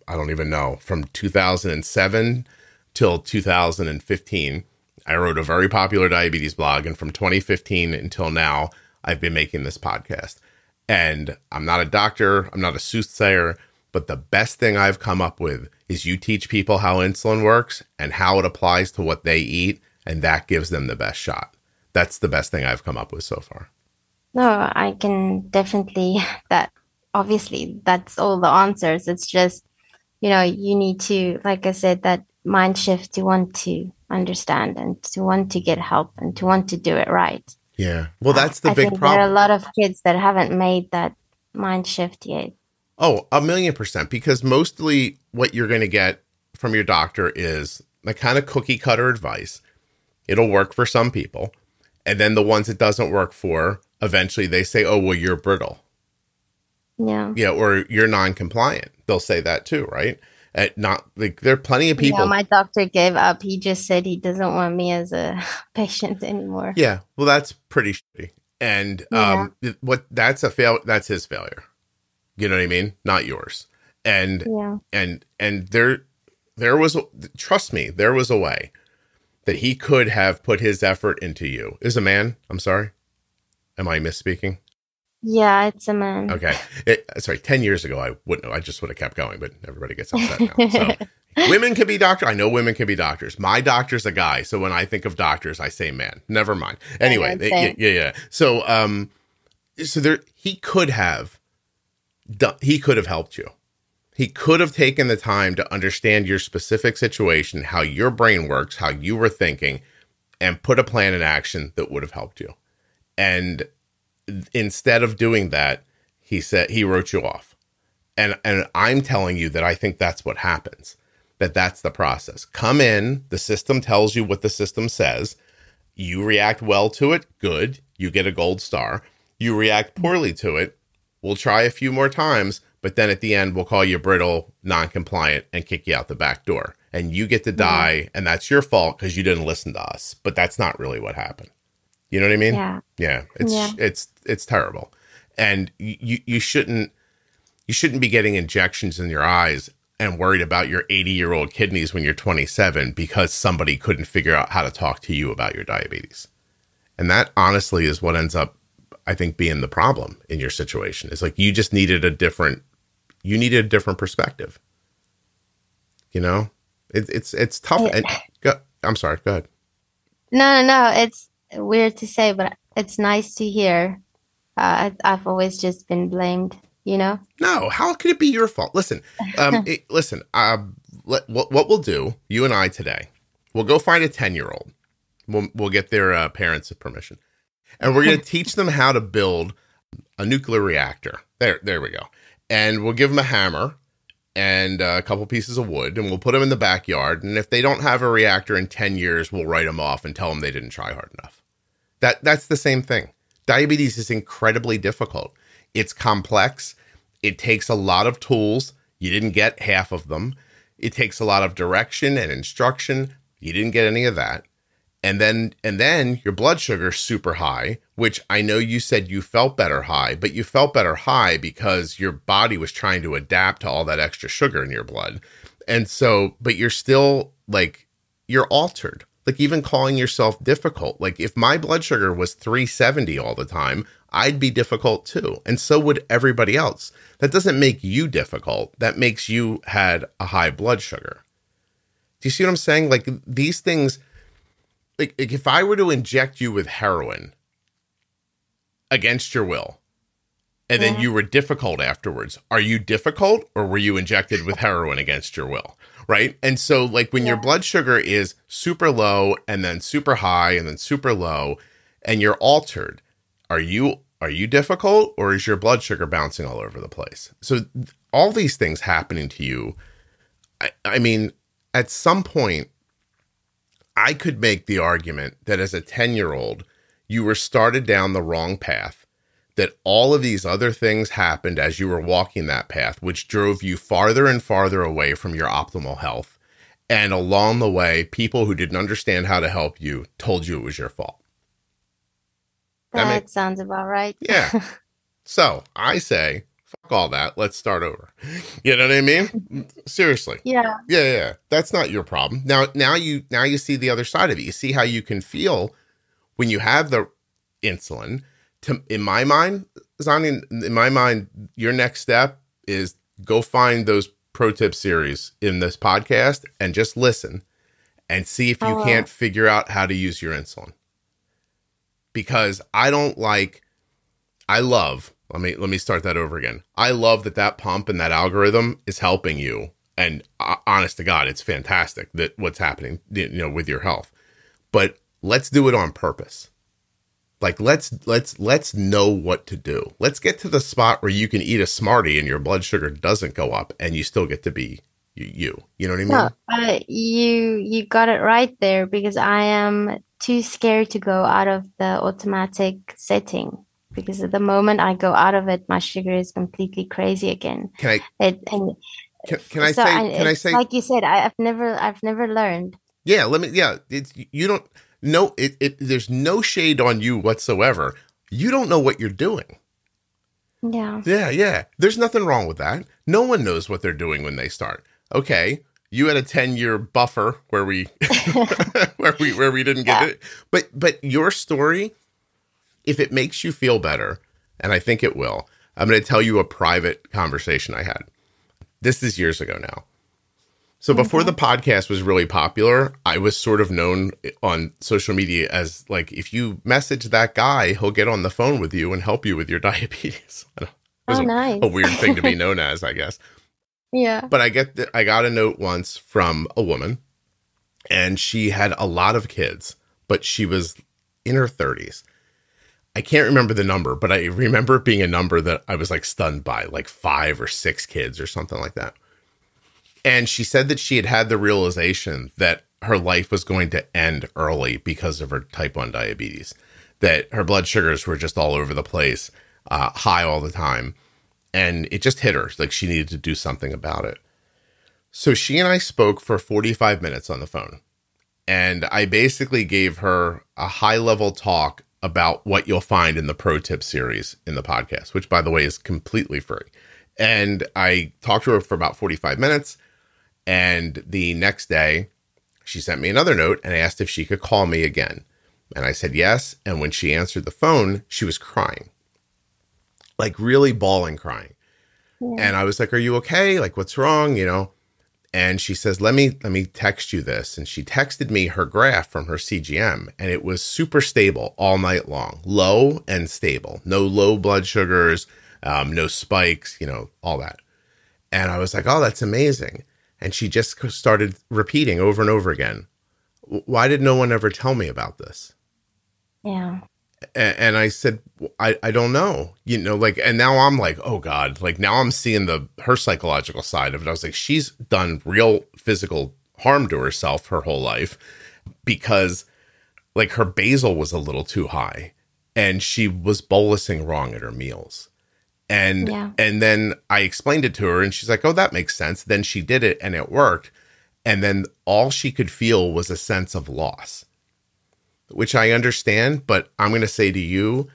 S1: don't even know, from 2007 till 2015. I wrote a very popular diabetes blog. And from 2015 until now, I've been making this podcast. And I'm not a doctor. I'm not a soothsayer. But the best thing I've come up with is you teach people how insulin works and how it applies to what they eat. And that gives them the best shot. That's the best thing I've come up with so far.
S2: No, I can definitely, obviously that's all the answers. It's just, you need to, like I said, that mind shift to want to understand and to want to get help and to want to do it right.
S1: Yeah. Well, that's the big problem.
S2: There are a lot of kids that haven't made that mind shift yet.
S1: Oh, 1,000,000%. Because mostly what you're going to get from your doctor is the kind of cookie cutter advice. It'll work for some people. And then the ones it doesn't work for, eventually they say, oh, well, you're brittle.
S2: Yeah.
S1: Yeah. Or you're non-compliant. They'll say that too, right? Not like there are plenty of people.
S2: Yeah, my doctor gave up. He just said he doesn't want me as a patient anymore.
S1: Yeah. Well, that's pretty shitty. And that's his failure. You know what I mean? Not yours. And there was, trust me, there was a way that he could have put his effort into you. Is a man? I'm sorry. Am I misspeaking?
S2: Yeah, it's a man.
S1: Okay. 10 years ago, I wouldn't know. I just would have kept going, but everybody gets upset now. So women can be doctors. I know women can be doctors. My doctor's a guy. So when I think of doctors, I say man. Never mind. Anyway, yeah. So, he could have helped you. He could have taken the time to understand your specific situation, how your brain works, how you were thinking, and put a plan in action that would have helped you. And instead of doing that, he wrote you off. And I'm telling you that I think that's what happens, that's the process. Come in, the system tells you what the system says. You react well to it, good. You get a gold star. You react poorly to it, we'll try a few more times, but then at the end, we'll call you brittle, non-compliant, and kick you out the back door. And you get to die, and that's your fault because you didn't listen to us. But that's not really what happened. You know what I mean? Yeah. It's terrible. And you shouldn't be getting injections in your eyes and worried about your 80-year-old kidneys when you're 27 because somebody couldn't figure out how to talk to you about your diabetes. And that honestly is what ends up, I think, being the problem in your situation. It's like you just needed a different perspective. You know, it's tough. And I'm sorry. Go ahead.
S2: No. It's weird to say, but it's nice to hear. I've always just been blamed, you know?
S1: No, how could it be your fault? Listen, what we'll do, you and I today, we'll go find a 10-year-old. We'll get their parents' permission. And we're going to teach them how to build a nuclear reactor. There we go. And we'll give them a hammer and a couple pieces of wood, and we'll put them in the backyard. And if they don't have a reactor in 10 years, we'll write them off and tell them they didn't try hard enough. That's the same thing. Diabetes is incredibly difficult. It's complex. It takes a lot of tools. You didn't get half of them. It takes a lot of direction and instruction. You didn't get any of that. And then your blood sugar's super high, which I know you said you felt better high, but you felt better high because your body was trying to adapt to all that extra sugar in your blood. And so, but you're still like, you're altered. Like even calling yourself difficult. Like if my blood sugar was 370 all the time, I'd be difficult too. And so would everybody else. That doesn't make you difficult. That makes you had a high blood sugar. Do you see what I'm saying? Like these things, like if I were to inject you with heroin against your will, and then you were difficult afterwards, are you difficult or were you injected with heroin against your will? Right. And so like when your blood sugar is super low and then super high and then super low and you're altered, are you difficult or is your blood sugar bouncing all over the place? So all these things happening to you, I mean, at some point, I could make the argument that as a 10-year-old, you were started down the wrong path, that all of these other things happened as you were walking that path, which drove you farther and farther away from your optimal health. And along the way, people who didn't understand how to help you told you it was your fault.
S2: That sounds about right.
S1: Yeah. So I say, fuck all that. Let's start over. You know what I mean? Seriously. Yeah. That's not your problem. Now you see the other side of it. You see how you can feel when you have the insulin. In my mind, Zahni, your next step is go find those pro tip series in this podcast and just listen and see if you can't figure out how to use your insulin. Because let me start that over again. I love that pump and that algorithm is helping you. And honest to God, it's fantastic that what's happening, with your health. But let's do it on purpose. Like let's know what to do. Let's get to the spot where you can eat a Smartie and your blood sugar doesn't go up and you still get to be you. You know what I mean?
S2: You got it right there because I am too scared to go out of the automatic setting. Because at the moment I go out of it, my sugar is completely crazy again.
S1: Can I say
S2: like you said, I've never learned.
S1: Yeah, there's no shade on you whatsoever. You don't know what you're doing.
S2: Yeah.
S1: Yeah. There's nothing wrong with that. No one knows what they're doing when they start. Okay. You had a 10-year buffer where we where we didn't get it. But your story, if it makes you feel better, and I think it will, I'm going to tell you a private conversation I had. This is years ago now. So before the podcast was really popular, I was sort of known on social media as like, if you message that guy, he'll get on the phone with you and help you with your diabetes. It was
S2: nice.
S1: a weird thing to be known as, I guess.
S2: Yeah.
S1: But I got a note once from a woman, and she had a lot of kids, but she was in her 30s. I can't remember the number, but I remember it being a number that I was like stunned by, like 5 or 6 kids or something like that. And she said that she had the realization that her life was going to end early because of her type 1 diabetes, that her blood sugars were just all over the place, high all the time. And it just hit her like she needed to do something about it. So she and I spoke for 45 minutes on the phone. And I basically gave her a high-level talk about what you'll find in the Pro Tip series in the podcast, which, by the way, is completely free. And I talked to her for about 45 minutes. And the next day, she sent me another note and asked if she could call me again. And I said yes. And when she answered the phone, she was crying, like really bawling, crying. Yeah. And I was like, are you okay? Like, what's wrong? You know? And she says, let me text you this. And she texted me her graph from her CGM, and it was super stable all night long, low and stable, no low blood sugars, no spikes, you know, all that. And I was like, oh, that's amazing. And she just started repeating over and over again, why did no one ever tell me about this?
S2: Yeah.
S1: And I said, I don't know, you know, like, and now I'm like, oh God, like now I'm seeing her psychological side of it. I was like, she's done real physical harm to herself her whole life because like her basal was a little too high and she was bolusing wrong at her meals. And then I explained it to her and she's like, oh, that makes sense. Then she did it and it worked. And then all she could feel was a sense of loss, which I understand, but I'm going to say to you,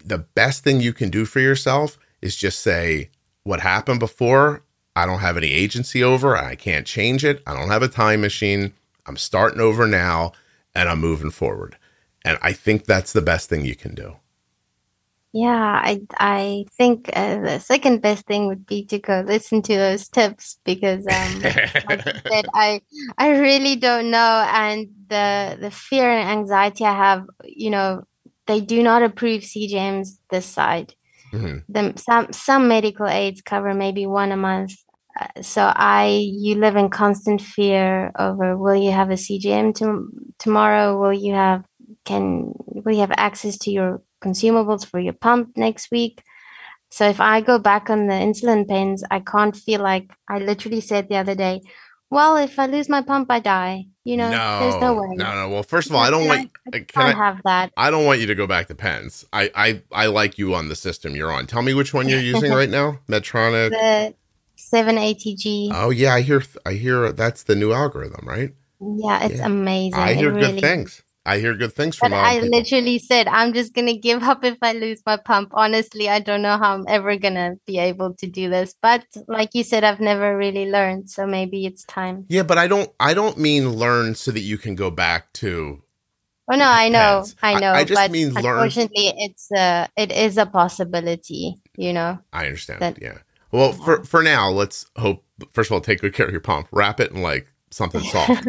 S1: the best thing you can do for yourself is just say, what happened before, I don't have any agency over, I can't change it, I don't have a time machine, I'm starting over now, and I'm moving forward. And I think that's the best thing you can do.
S2: Yeah, I think the second best thing would be to go listen to those tips because, like you said, I really don't know, and the fear and anxiety I have, you know, they do not approve CGMs this side. Mm-hmm. Some medical aids cover maybe one a month, so you live in constant fear over will you have a CGM tomorrow? Will you have access to your consumables for your pump next week? So if I go back on the insulin pens, I can't feel like I literally said the other day, well, if I lose my pump, I die. You know, there's no way.
S1: No. Well, first of all, I don't want
S2: have that.
S1: I don't want you to go back to pens. I like you on the system you're on. Tell me which one you're using right now. Medtronic.
S2: The 780G.
S1: Oh yeah, I hear that's the new algorithm, right?
S2: Yeah, it's amazing.
S1: I hear good things. I hear good things from
S2: I literally said, I'm just going to give up if I lose my pump. Honestly, I don't know how I'm ever going to be able to do this. But like you said, I've never really learned. So maybe it's time.
S1: Yeah, but I don't mean learn so that you can go back to.
S2: Oh, no, I know.
S1: I just mean learn.
S2: Unfortunately, it is a possibility, you know.
S1: I understand. Yeah. Well, for now, let's hope, first of all, take good care of your pump. Wrap it in like something soft.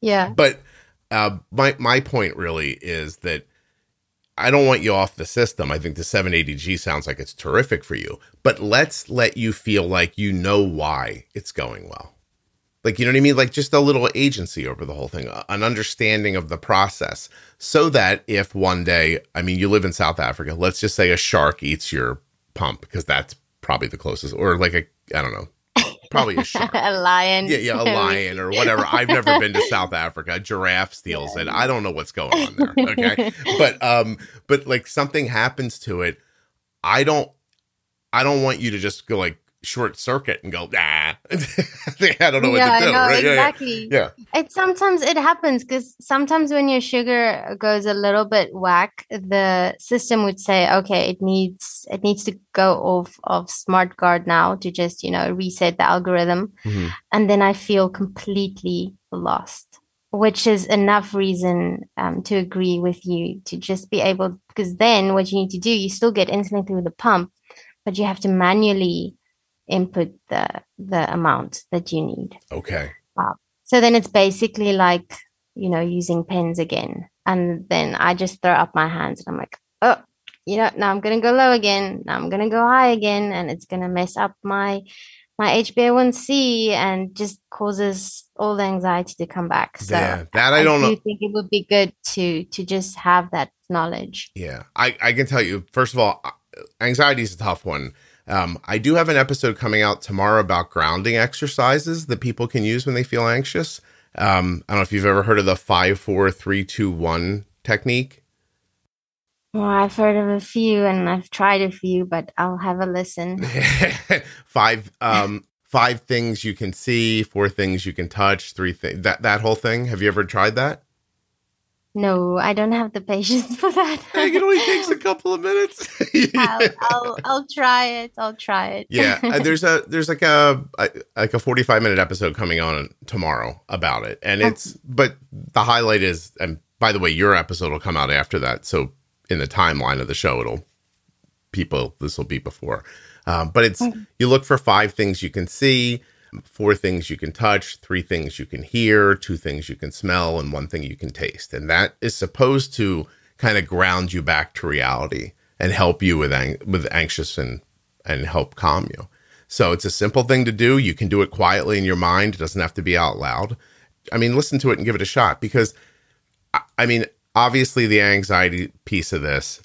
S2: Yeah.
S1: But my point really is that I don't want you off the system. I think the 780G sounds like it's terrific for you, but let's let you feel like you know why it's going well. Like, you know what I mean? Like just a little agency over the whole thing, an understanding of the process so that if one day, I mean, you live in South Africa, let's just say a shark eats your pump because that's probably the closest, or like I don't know. Probably a shark.
S2: A lion.
S1: Yeah, a lion or whatever. I've never been to South Africa. A giraffe steals it. I don't know what's going on there. Okay. But like something happens to it. I don't want you to just go like short circuit and go, I don't know what to do.
S2: No,
S1: right?
S2: Exactly.
S1: Yeah.
S2: Sometimes it happens because sometimes when your sugar goes a little bit whack, the system would say, okay, it needs to go off of smart guard now to just, you know, reset the algorithm. Mm-hmm. And then I feel completely lost, which is enough reason to agree with you to just be able, because then what you need to do, you still get insulin through the pump, but you have to manually input the amount that you need.
S1: Okay.
S2: So then it's basically like, you know, using pens again. And then I just throw up my hands and I'm like, oh, you know, now I'm going to go low again. Now I'm going to go high again. And it's going to mess up my HbA1c and just causes all the anxiety to come back. So
S1: yeah, that I don't know.
S2: I think it would be good to just have that knowledge.
S1: Yeah, I can tell you, first of all, anxiety is a tough one. I do have an episode coming out tomorrow about grounding exercises that people can use when they feel anxious. I don't know if you've ever heard of the 5, 4, 3, 2, 1 technique.
S2: Well, I've heard of a few and I've tried a few, but I'll have a listen.
S1: Five things you can see, 4 things you can touch, 3 things, that whole thing. Have you ever tried that?
S2: No, I don't have the patience for that.
S1: It only takes a couple of minutes.
S2: I'll try it. I'll try it.
S1: Yeah, there's like a 45-minute episode coming on tomorrow about it, and but the highlight is, and by the way, your episode will come out after that, so in the timeline of the show, this will be before. But it's, you look for 5 things you can see, 4 things you can touch, 3 things you can hear, 2 things you can smell, and 1 thing you can taste. And that is supposed to kind of ground you back to reality and help you with anxious and help calm you. So it's a simple thing to do. You can do it quietly in your mind. It doesn't have to be out loud. I mean, listen to it and give it a shot, because I mean, obviously the anxiety piece of this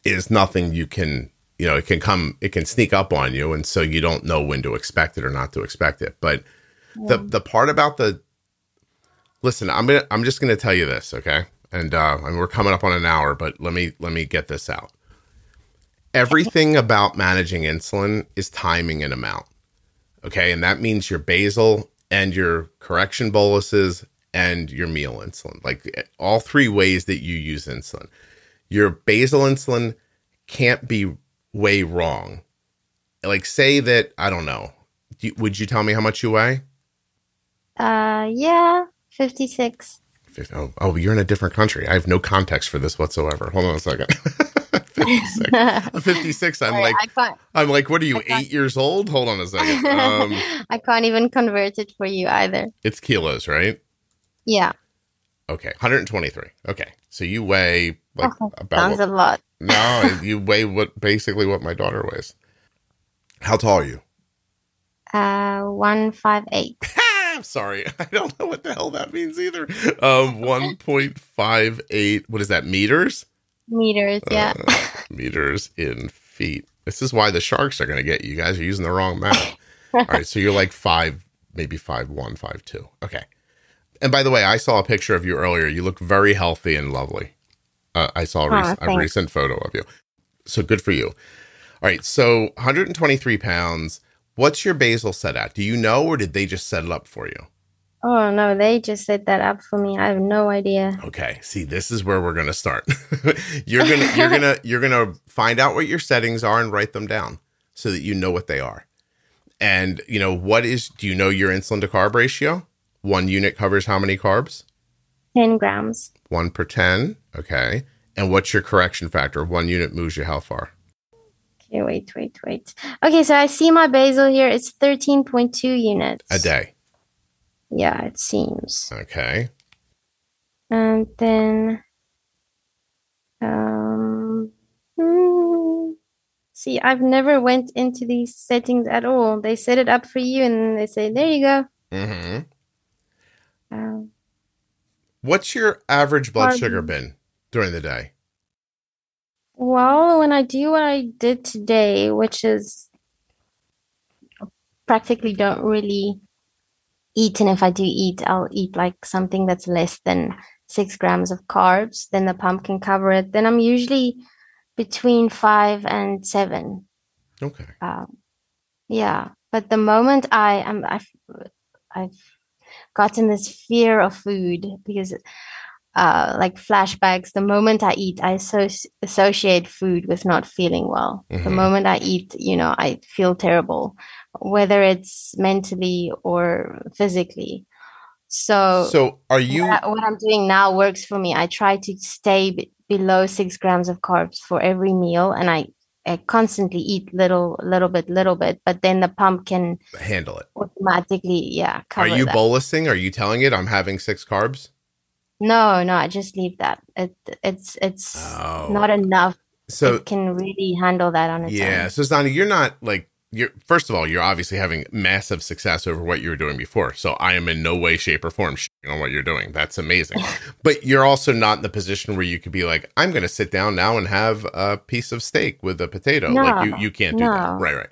S1: is nothing you can, it can sneak up on you. And so you don't know when to expect it or not to expect it. But the part about listen, I'm just going to tell you this. Okay. And we're coming up on an hour, but let me get this out. Everything about managing insulin is timing and amount. Okay. And that means your basal and your correction boluses and your meal insulin, like all 3 ways that you use insulin. Your basal insulin can't be way wrong. Like, say that, I don't know. Would you tell me how much you weigh?
S2: Yeah, 56.
S1: Oh, you're in a different country. I have no context for this whatsoever. Hold on a second. 56. I'm 56. I'm like, what are you, 8 years old? Hold on a second.
S2: I can't even convert it for you either.
S1: It's kilos, right?
S2: Yeah.
S1: Okay. 123. Okay. So you weigh about
S2: sounds a lot.
S1: No, you weigh basically what my daughter weighs. How tall are you?
S2: 158.
S1: I'm sorry. I don't know what the hell that means either. 1.58. What is that? Meters?
S2: Meters, yeah.
S1: Meters in feet. This is why the sharks are going to get you. You guys are using the wrong math. All right. So you're like 5, maybe 5'1", 5'2". Okay. And by the way, I saw a picture of you earlier. You look very healthy and lovely. I saw a recent photo of you. So good for you. All right. So 123 pounds. What's your basal set at? Do you know, or did they just set it up for you?
S2: Oh, no, they just set that up for me. I have no idea. Okay.
S1: See, this is where we're going to start. You're going to find out what your settings are and write them down so that you know what they are. And do you know your insulin to carb ratio? 1 unit covers how many carbs?
S2: 10 grams.
S1: 1 per 10. Okay. And what's your correction factor? 1 unit moves you how far?
S2: Okay, wait. Okay, so I see my basal here. It's 13.2 units.
S1: A day.
S2: Yeah, it seems.
S1: Okay.
S2: And then, see, I've never went into these settings at all. They set it up for you and they say, there you go.
S1: Mm-hmm. What's your average blood sugar been during the day?
S2: Well, when I do what I did today, which is practically don't really eat, and if I do eat, I'll eat like something that's less than 6 grams of carbs, then the pump can cover it. Then I'm usually between 5 and 7.
S1: Okay.
S2: Yeah, but the moment I've gotten this fear of food because like flashbacks. The moment I eat, I associate food with not feeling well. Mm-hmm. The moment I eat, I feel terrible, whether it's mentally or physically. So
S1: are you?
S2: What I'm doing now works for me. I try to stay below 6 grams of carbs for every meal, and I constantly eat little bit, but then the pump can
S1: handle it
S2: automatically. Yeah.
S1: Are you bolusing? Are you telling it I'm having 6 carbs? No,
S2: I just leave that. It's not enough.
S1: So
S2: it can really handle that on its own.
S1: Yeah. So Zahni, you're not like first of all, you're obviously having massive success over what you were doing before. So I am in no way, shape, or form shitting on what you're doing. That's amazing. But you're also not in the position where you could be like, I'm going to sit down now and have a piece of steak with a potato.
S2: No,
S1: like you can't do that. Right.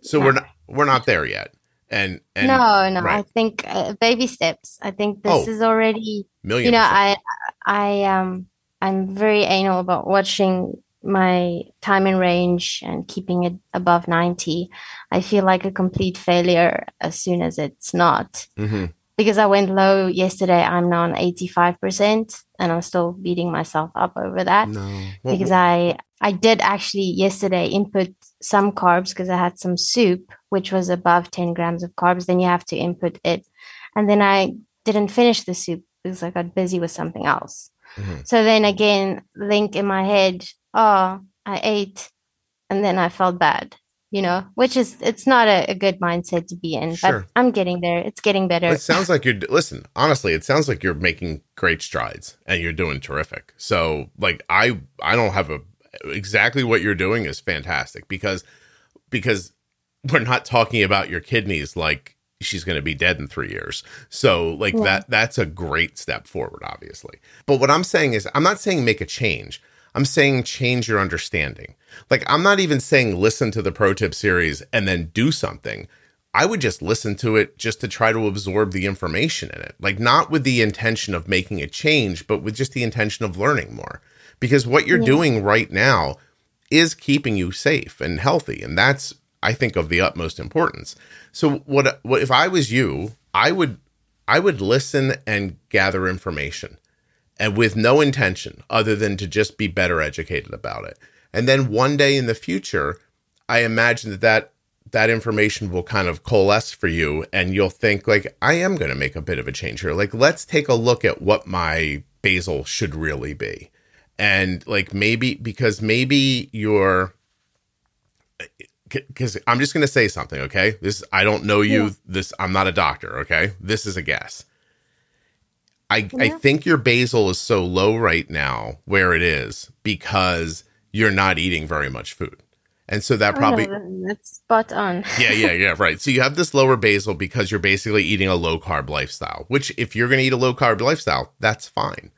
S1: So we're not there yet.
S2: No, no. I
S1: right.
S2: think baby steps. I think this
S1: Oh,
S2: is already, you
S1: million
S2: know,
S1: percent.
S2: I I'm very anal about watching my time in range and keeping it above 90. I feel like a complete failure as soon as it's not.
S1: Mm-hmm.
S2: Because I went low yesterday, I'm now on 85%, and I'm still beating myself up over that
S1: No.
S2: because I did actually yesterday input some carbs because I had some soup which was above 10 grams of carbs. Then you have to input it, and then I didn't finish the soup because I got busy with something else.
S1: mm-hmm.
S2: So then again, link in my head, oh, I ate, and then I felt bad, which is, it's not a good mindset to be in, but
S1: Sure.
S2: I'm getting there. It's getting
S1: It
S2: better.
S1: sounds like listen, honestly, it sounds like you're making great strides and you're doing terrific. So like, I don't have exactly what you're doing is fantastic because we're not talking about your kidneys like she's going to be dead in 3 years. So like
S2: Yeah.
S1: that's a great step forward, obviously. But what I'm saying is, I'm not saying make a change. I'm saying change your understanding. Like, I'm not even saying listen to the pro tip series and then do something. I would just listen to it just to try to absorb the information in it. Like, not with the intention of making a change, but with just the intention of learning more. Because what you're
S2: Yeah.
S1: doing right now is keeping you safe and healthy. And that's, I think, of the utmost importance. So what if I was you, I would listen and gather information, and with no intention other than to just be better educated about it. And then one day in the future, I imagine that information will kind of coalesce for you, and you'll think like, I am going to make a bit of a change here. Like, let's take a look at what my basal should really be. And like, because I'm just going to say something. Okay. I don't know you.
S2: Yeah.
S1: I'm not a doctor. Okay. This is a guess. I
S2: Yeah.
S1: think your basal is so low right now where it is because you're not eating very much food. And so that
S2: Oh no,
S1: probably,
S2: that's spot on.
S1: yeah, right. So you have this lower basal because you're basically eating a low carb lifestyle, which if you're going to eat a low carb lifestyle, that's fine.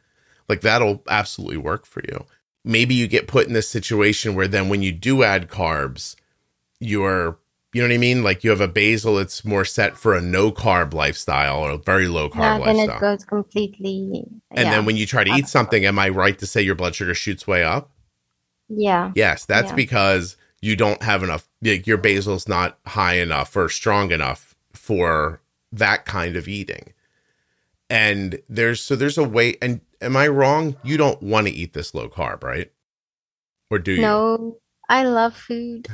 S1: Like, that'll absolutely work for you. Maybe you get put in this situation where then when you do add carbs, you know what I mean? Like, you have a basal, it's more set for a no carb lifestyle or a very low carb
S2: Yeah, then it
S1: lifestyle.
S2: goes completely,
S1: And then
S2: yeah.
S1: when you try to eat something, am I right to say your blood sugar shoots way up?
S2: Yeah.
S1: Yes, that's
S2: Yeah.
S1: because you don't have enough, like, your basal's not high enough or strong enough for that kind of eating. And there's a way, and am I wrong? You don't want to eat this low carb, right? Or do you?
S2: No, I love food.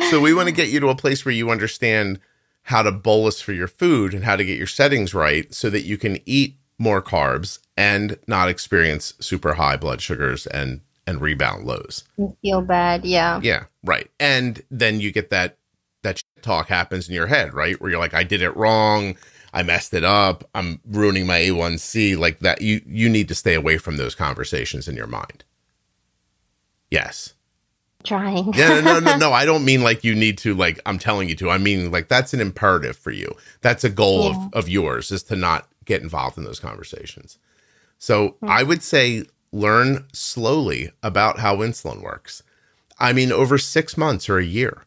S1: So we want to get you to a place where you understand how to bolus for your food and how to get your settings right so that you can eat more carbs and not experience super high blood sugars and rebound lows.
S2: You feel bad, yeah.
S1: Yeah, right. And then you get that shit talk happens in your head, right? Where you're like, I did it wrong. I messed it up. I'm ruining my A1C. Like that. You need to stay away from those conversations in your mind. Yes.
S2: Trying.
S1: Yeah, no. I don't mean like you need to, like, I'm telling you to. I mean, like, that's an imperative for you. That's a goal of yours, is to not get involved in those conversations. So I would say learn slowly about how insulin works. I mean, over 6 months or a year,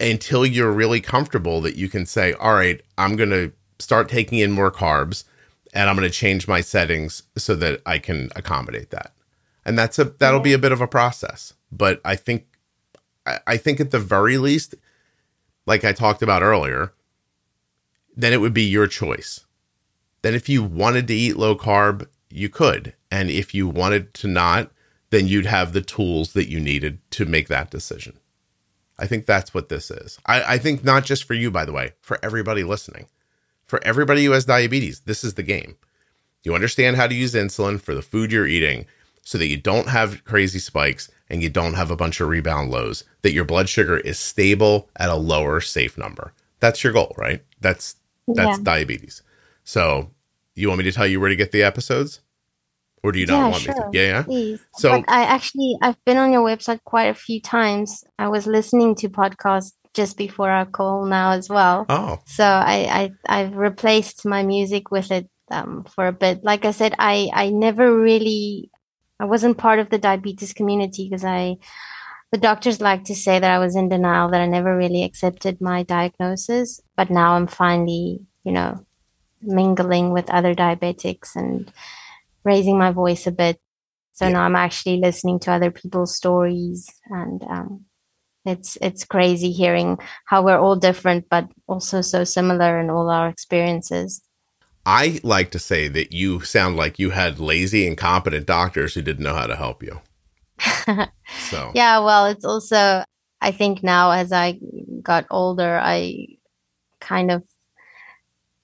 S1: until you're really comfortable that you can say, all right, I'm going to start taking in more carbs and I'm going to change my settings so that I can accommodate that. And that'll be a bit of a process. But I think at the very least, like I talked about earlier, then it would be your choice. Then if you wanted to eat low carb, you could. And if you wanted to not, then you'd have the tools that you needed to make that decision. I think that's what this is. I think not just for you, by the way, for everybody listening. For everybody who has diabetes, this is the game. You understand how to use insulin for the food you're eating so that you don't have crazy spikes and you don't have a bunch of rebound lows, that your blood sugar is stable at a lower safe number. That's your goal, right? That's diabetes. So you want me to tell you where to get the episodes? Or do you not want me to? Yeah.
S2: Please.
S1: So
S2: But I've been on your website quite a few times. I was listening to podcasts just before our call now as well.
S1: Oh.
S2: So I've replaced my music with it for a bit. Like I said, I never really, I wasn't part of the diabetes community because The doctors like to say that I was in denial, that I never really accepted my diagnosis, but now I'm finally, mingling with other diabetics and raising my voice a bit. So now I'm actually listening to other people's stories, and it's crazy hearing how we're all different, but also so similar in all our experiences.
S1: I like to say that you sound like you had lazy, incompetent doctors who didn't know how to help you. So
S2: yeah, well, it's also, I think now as I got older, I kind of,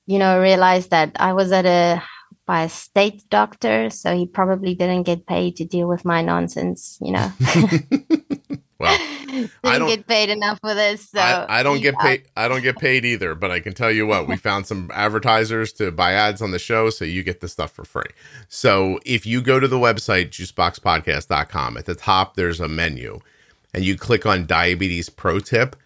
S2: realized that I was by a state doctor, so he probably didn't get paid to deal with my nonsense,
S1: Well, I don't
S2: get paid enough for this. So
S1: I don't get paid. I don't get paid either, but I can tell you what, we found some advertisers to buy ads on the show, so you get the stuff for free. So if you go to the website, juiceboxpodcast.com, at the top, there's a menu and you click on diabetes pro tip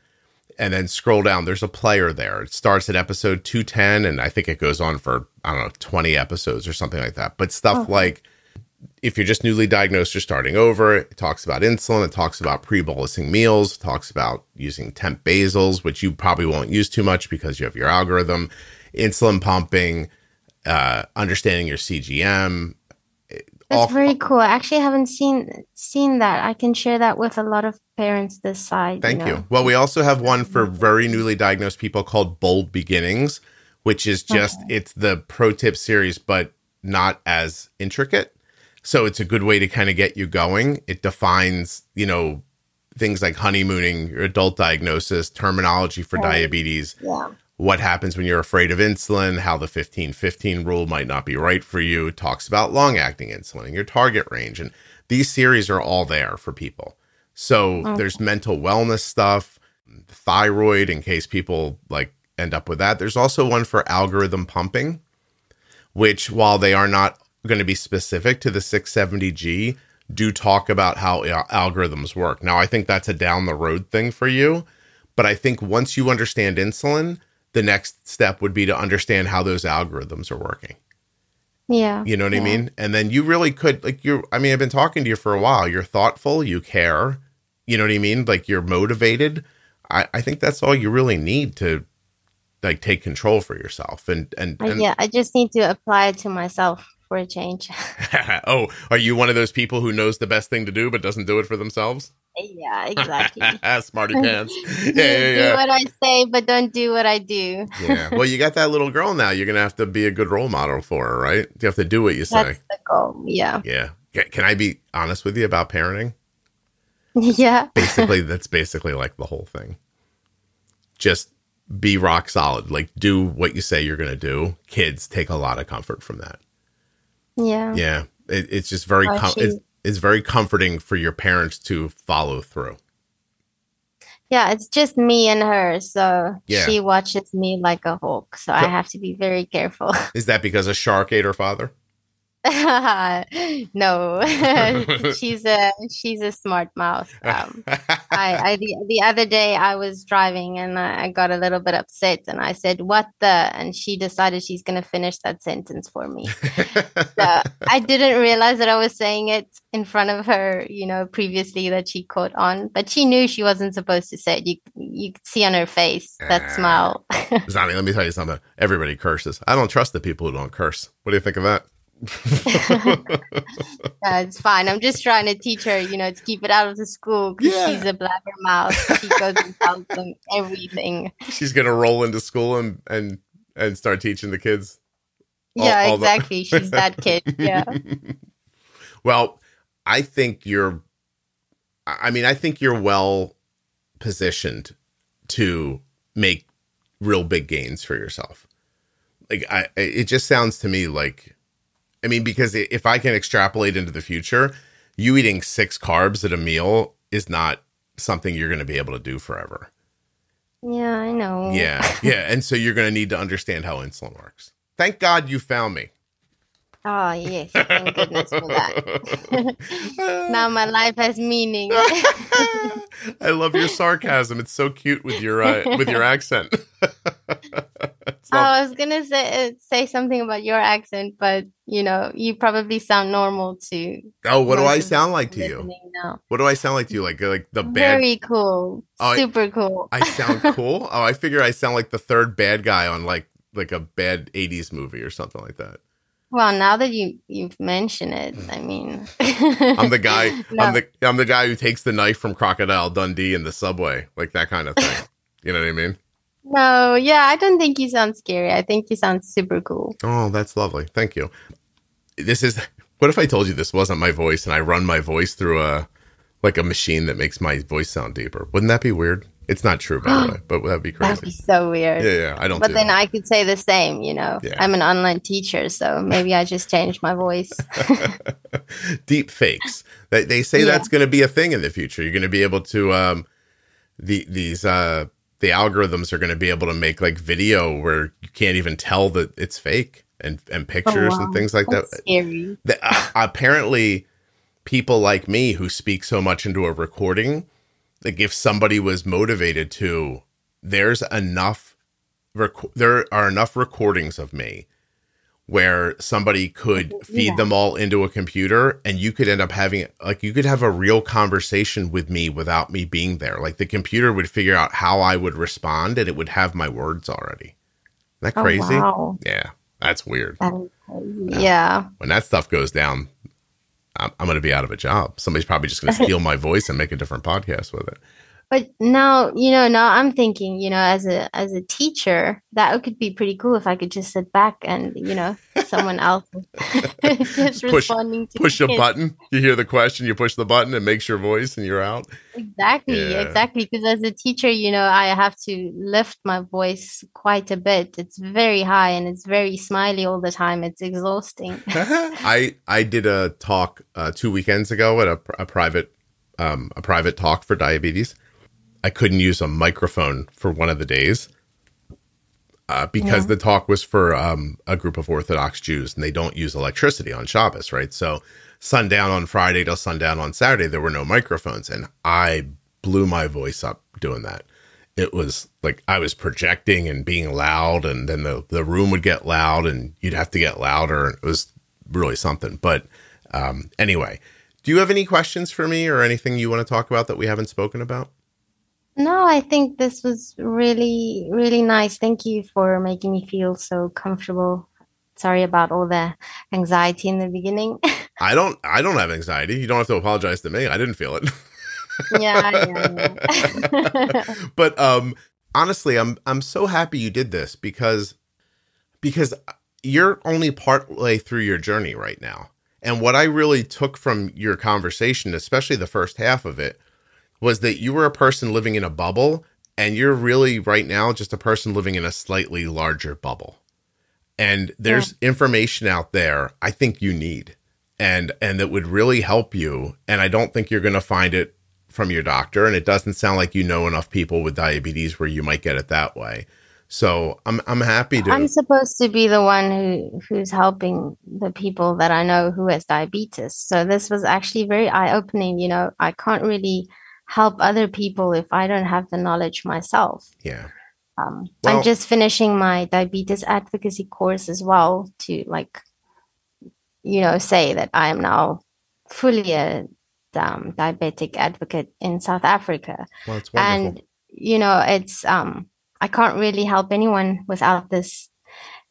S1: and then scroll down. There's a player there. It starts at episode 210. And I think it goes on for, 20 episodes or something like that. But stuff like, if you're just newly diagnosed, you're starting over, it talks about insulin, it talks about pre-bolusing meals, it talks about using temp basals, which you probably won't use too much because you have your algorithm, insulin pumping, understanding your CGM.
S2: That's very cool. I actually haven't seen that. I can share that with a lot of parents this side.
S1: Thank you. Well, we also have one for very newly diagnosed people called Bold Beginnings, which is just, it's the pro tip series, but not as intricate. So it's a good way to kind of get you going. It defines, things like honeymooning, your adult diagnosis, terminology for diabetes, what happens when you're afraid of insulin, how the 15-15 rule might not be right for you. It talks about long-acting insulin and your target range. And these series are all there for people. So there's mental wellness stuff, thyroid, in case people end up with that. There's also one for algorithm pumping, which, while they are not going to be specific to the 670G, do talk about how algorithms work. Now, I think that's a down the road thing for you, but I think once you understand insulin, the next step would be to understand how those algorithms are working.
S2: Yeah.
S1: You know what I mean? And then you really could, I've been talking to you for a while. You're thoughtful, you care, you know what I mean? You're motivated. I think that's all you really need to take control for yourself. And
S2: I just need to apply it to myself for a change.
S1: Oh, are you one of those people who knows the best thing to do but doesn't do it for themselves?
S2: Yeah, exactly.
S1: Smarty pants.
S2: Do what I say, but don't do what I do.
S1: Yeah. Well, you got that little girl now. You're going to have to be a good role model for her, right? You have to do what you say.
S2: That's the goal. Yeah.
S1: Yeah. Can I be honest with you about parenting?
S2: Yeah.
S1: That's basically the whole thing. Just be rock solid. Do what you say you're going to do. Kids take a lot of comfort from that.
S2: Yeah.
S1: Yeah. It's just very, it's very comforting for your parents to follow through.
S2: Yeah. It's just me and her. So she watches me like a hawk. So I have to be very careful.
S1: Is that because a shark ate her father?
S2: No, she's a smart mouth. The other day I was driving and I got a little bit upset and I said, "What the?" And she decided she's going to finish that sentence for me. So I didn't realize that I was saying it in front of her, previously, that she caught on, but she knew she wasn't supposed to say it. You could see on her face that smile.
S1: Zahni, let me tell you something. Everybody curses. I don't trust the people who don't curse. What do you think of that?
S2: It's fine. I'm just trying to teach her, to keep it out of the school because she's a blabbermouth. She goes and tells them everything.
S1: She's gonna roll into school and start teaching the kids.
S2: Exactly. She's that kid. Yeah.
S1: Well, I think you're well positioned to make real big gains for yourself. It just sounds to me because if I can extrapolate into the future, you eating 6 carbs at a meal is not something you're going to be able to do forever.
S2: Yeah, I know.
S1: Yeah. And so you're going to need to understand how insulin works. Thank God you found me.
S2: Oh, yes. Thank goodness for that. Now my life has meaning.
S1: I love your sarcasm. It's so cute with your accent.
S2: I was gonna say something about your accent, but you probably sound normal to
S1: Oh, what do I
S2: most of the
S1: sound like
S2: people
S1: to you?
S2: listening now.
S1: What do I sound like to you? Like the bad?
S2: Very cool,
S1: Oh,
S2: super cool.
S1: I sound cool. Oh, I figure I sound like the third bad guy on like a bad '80s movie or something like that.
S2: Well, now that you've mentioned it, I mean,
S1: I'm the guy.
S2: no,
S1: I'm the guy who takes the knife from Crocodile Dundee in the subway, like that kind of thing. You know what I mean?
S2: no, yeah, I don't think you sound scary. I think you sound super cool.
S1: Oh, that's lovely. Thank you. This is. What if I told you this wasn't my voice and I run my voice through a machine that makes my voice sound deeper? Wouldn't that be weird? It's not true, by the way, but that'd be crazy.
S2: That'd be so weird.
S1: Yeah, I don't.
S2: But
S1: do
S2: then
S1: that.
S2: I could say the same,
S1: Yeah.
S2: I'm an online teacher, so maybe I just changed my voice.
S1: Deep fakes. They say that's going to be a thing in the future. You're going to be able to the algorithms are going to be able to make like video where you can't even tell that it's fake and pictures and things like
S2: That's
S1: that.
S2: Scary.
S1: Apparently, people like me who speak so much into a recording, like if somebody was motivated to, there are enough recordings of me where somebody could feed them all into a computer and you could end up having you could have a real conversation with me without me being there. Like the computer would figure out how I would respond and it would have my words already. Isn't that crazy?
S2: Wow.
S1: Yeah, that's weird.
S2: That is crazy. Yeah.
S1: When that stuff goes down, I'm going to be out of a job. Somebody's probably just going to steal my voice and make a different podcast with it.
S2: But now, now I'm thinking, as a teacher, that could be pretty cool if I could just sit back and, someone else just responding to
S1: push a
S2: kids.
S1: button. You hear the question, you push the button, it makes your voice and you're out.
S2: Exactly. Because as a teacher, I have to lift my voice quite a bit. It's very high and it's very smiley all the time. It's exhausting.
S1: I did a talk 2 weekends ago at a private talk for diabetes. I couldn't use a microphone for one of the days because the talk was for a group of Orthodox Jews, and they don't use electricity on Shabbos, right? So sundown on Friday till sundown on Saturday, there were no microphones, and I blew my voice up doing that. It was like I was projecting and being loud, and then the room would get loud, and you'd have to get louder. It was really something. But anyway, do you have any questions for me or anything you want to talk about that we haven't spoken about?
S2: No, I think this was really, really nice. Thank you for making me feel so comfortable. Sorry about all the anxiety in the beginning.
S1: I don't have anxiety. You don't have to apologize to me. I didn't feel it.
S2: Yeah.
S1: But honestly, I'm so happy you did this because you're only partway through your journey right now. And what I really took from your conversation, especially the first half of it, was that you were a person living in a bubble, and you're really right now just a person living in a slightly larger bubble. And there's information out there I think you need and that would really help you. And I don't think you're going to find it from your doctor. And it doesn't sound like you know enough people with diabetes where you might get it that way. So I'm happy to.
S2: I'm supposed to be the one who's helping the people that I know who has diabetes. So this was actually very eye-opening. I can't really help other people if I don't have the knowledge myself.
S1: Yeah.
S2: I'm just finishing my diabetes advocacy course as well to say that I am now fully a diabetic advocate in South Africa.
S1: Well, it's wonderful.
S2: And, it's, I can't really help anyone without this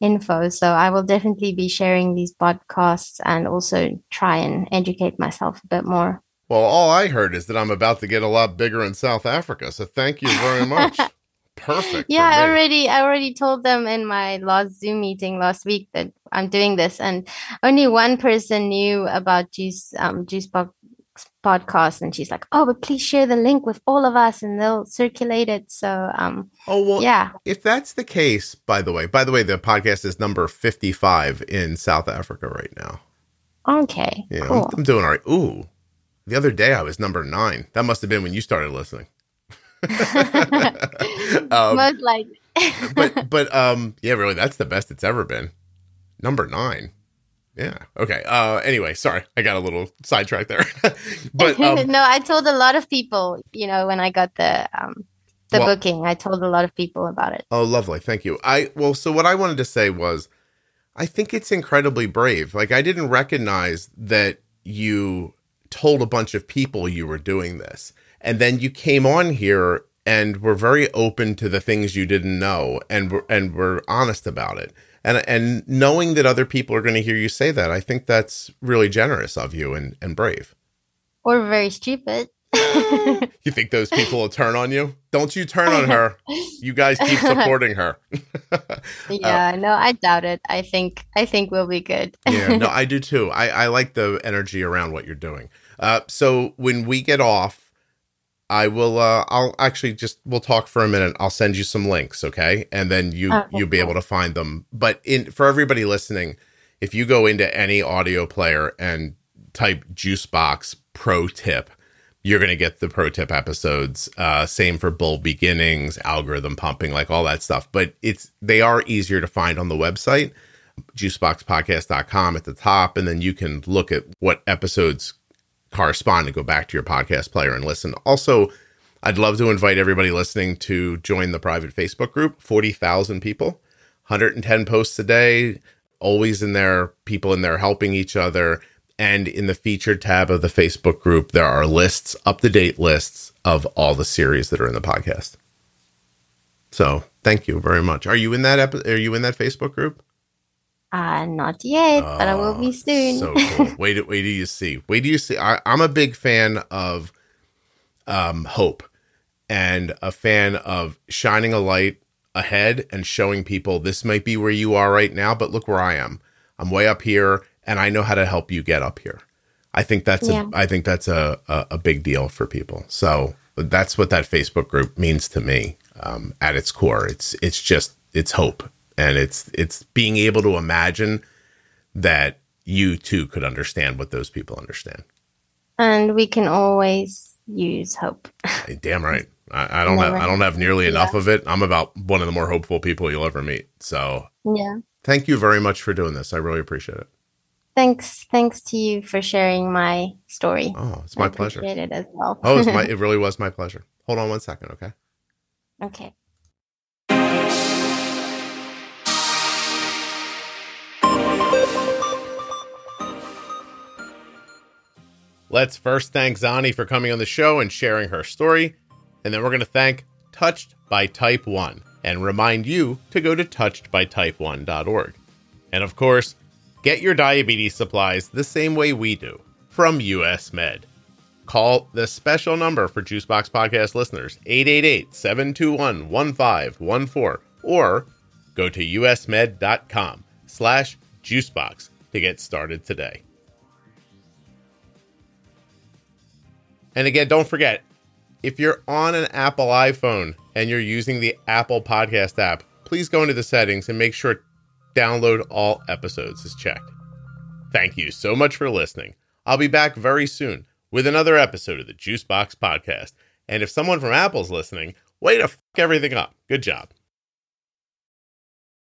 S2: info. So I will definitely be sharing these podcasts and also try and educate myself a bit more.
S1: Well, all I heard is that I'm about to get a lot bigger in South Africa. So thank you very much. Perfect.
S2: Yeah, I already told them in my last Zoom meeting last week that I'm doing this, and only one person knew about Juicebox Podcast, and she's like, "Oh, but please share the link with all of us, and they'll circulate it." So, yeah.
S1: If that's the case, by the way, the podcast is number 55 in South Africa right now.
S2: Okay,
S1: yeah,
S2: cool.
S1: I'm doing all right. Ooh, the other day I was number 9. That must have been when you started listening.
S2: Most likely.
S1: but yeah, really, that's the best it's ever been. Number 9. Yeah. Okay. Anyway, sorry, I got a little sidetracked there. But
S2: No, I told a lot of people, when I got the
S1: well,
S2: booking, I told a lot of people about it.
S1: oh, lovely. Thank you. So what I wanted to say was, I think it's incredibly brave. Like, I didn't recognize that you told a bunch of people you were doing this. And then you came on here and were very open to the things you didn't know and were honest about it. And knowing that other people are going to hear you say that, I think that's really generous of you and brave.
S2: Or very stupid.
S1: You think those people will turn on you? Don't you turn on her. You guys keep supporting her.
S2: Yeah, no, I doubt it. I think we'll be good.
S1: Yeah, no, I do too. I like the energy around what you're doing. So when we get off, I'll actually we'll talk for a minute. I'll send you some links, okay? And then you'll be able to find them. But for everybody listening, if you go into any audio player and type Juicebox Pro Tip, you're going to get the pro tip episodes. Same for Bull Beginnings, algorithm pumping, like all that stuff. But they are easier to find on the website, juiceboxpodcast.com at the top. And then you can look at what episodes correspond and go back to your podcast player and listen. Also, I'd love to invite everybody listening to join the private Facebook group, 40,000 people, 110 posts a day, always in there, people in there helping each other. And in the featured tab of the Facebook group, there are lists, up-to-date lists of all the series that are in the podcast. So thank you very much. Are you in that Facebook group?
S2: Not yet, but I will be soon.
S1: So cool. Wait do you see. I'm a big fan of hope and a fan of shining a light ahead and showing people this might be where you are right now, but look where I am. I'm way up here and I know how to help you get up here. I think that's a big deal for people. So that's what that Facebook group means to me. At its core, it's hope. And it's being able to imagine that you too could understand what those people understand.
S2: And we can always use hope.
S1: Damn right. I don't have nearly enough of it. I'm about one of the more hopeful people you'll ever meet. So
S2: yeah.
S1: Thank you very much for doing this. I really appreciate it.
S2: Thanks to you for sharing my story.
S1: Oh, it's my pleasure.
S2: I appreciate it as well.
S1: It really was my pleasure. Hold on one second, okay?
S2: Okay.
S1: Let's first thank Zahni for coming on the show and sharing her story. And then we're going to thank Touched by Type 1 and remind you to go to touchedbytype1.org. And of course, get your diabetes supplies the same way we do from US Med. Call the special number for Juicebox Podcast listeners, 888-721-1514, or go to usmed.com/juicebox to get started today. And again, don't forget, if you're on an Apple iPhone and you're using the Apple Podcast app, please go into the settings and make sure download all episodes is checked. Thank you so much for listening. I'll be back very soon with another episode of the Juicebox Podcast. And if someone from Apple's listening, way to f*** everything up. Good job.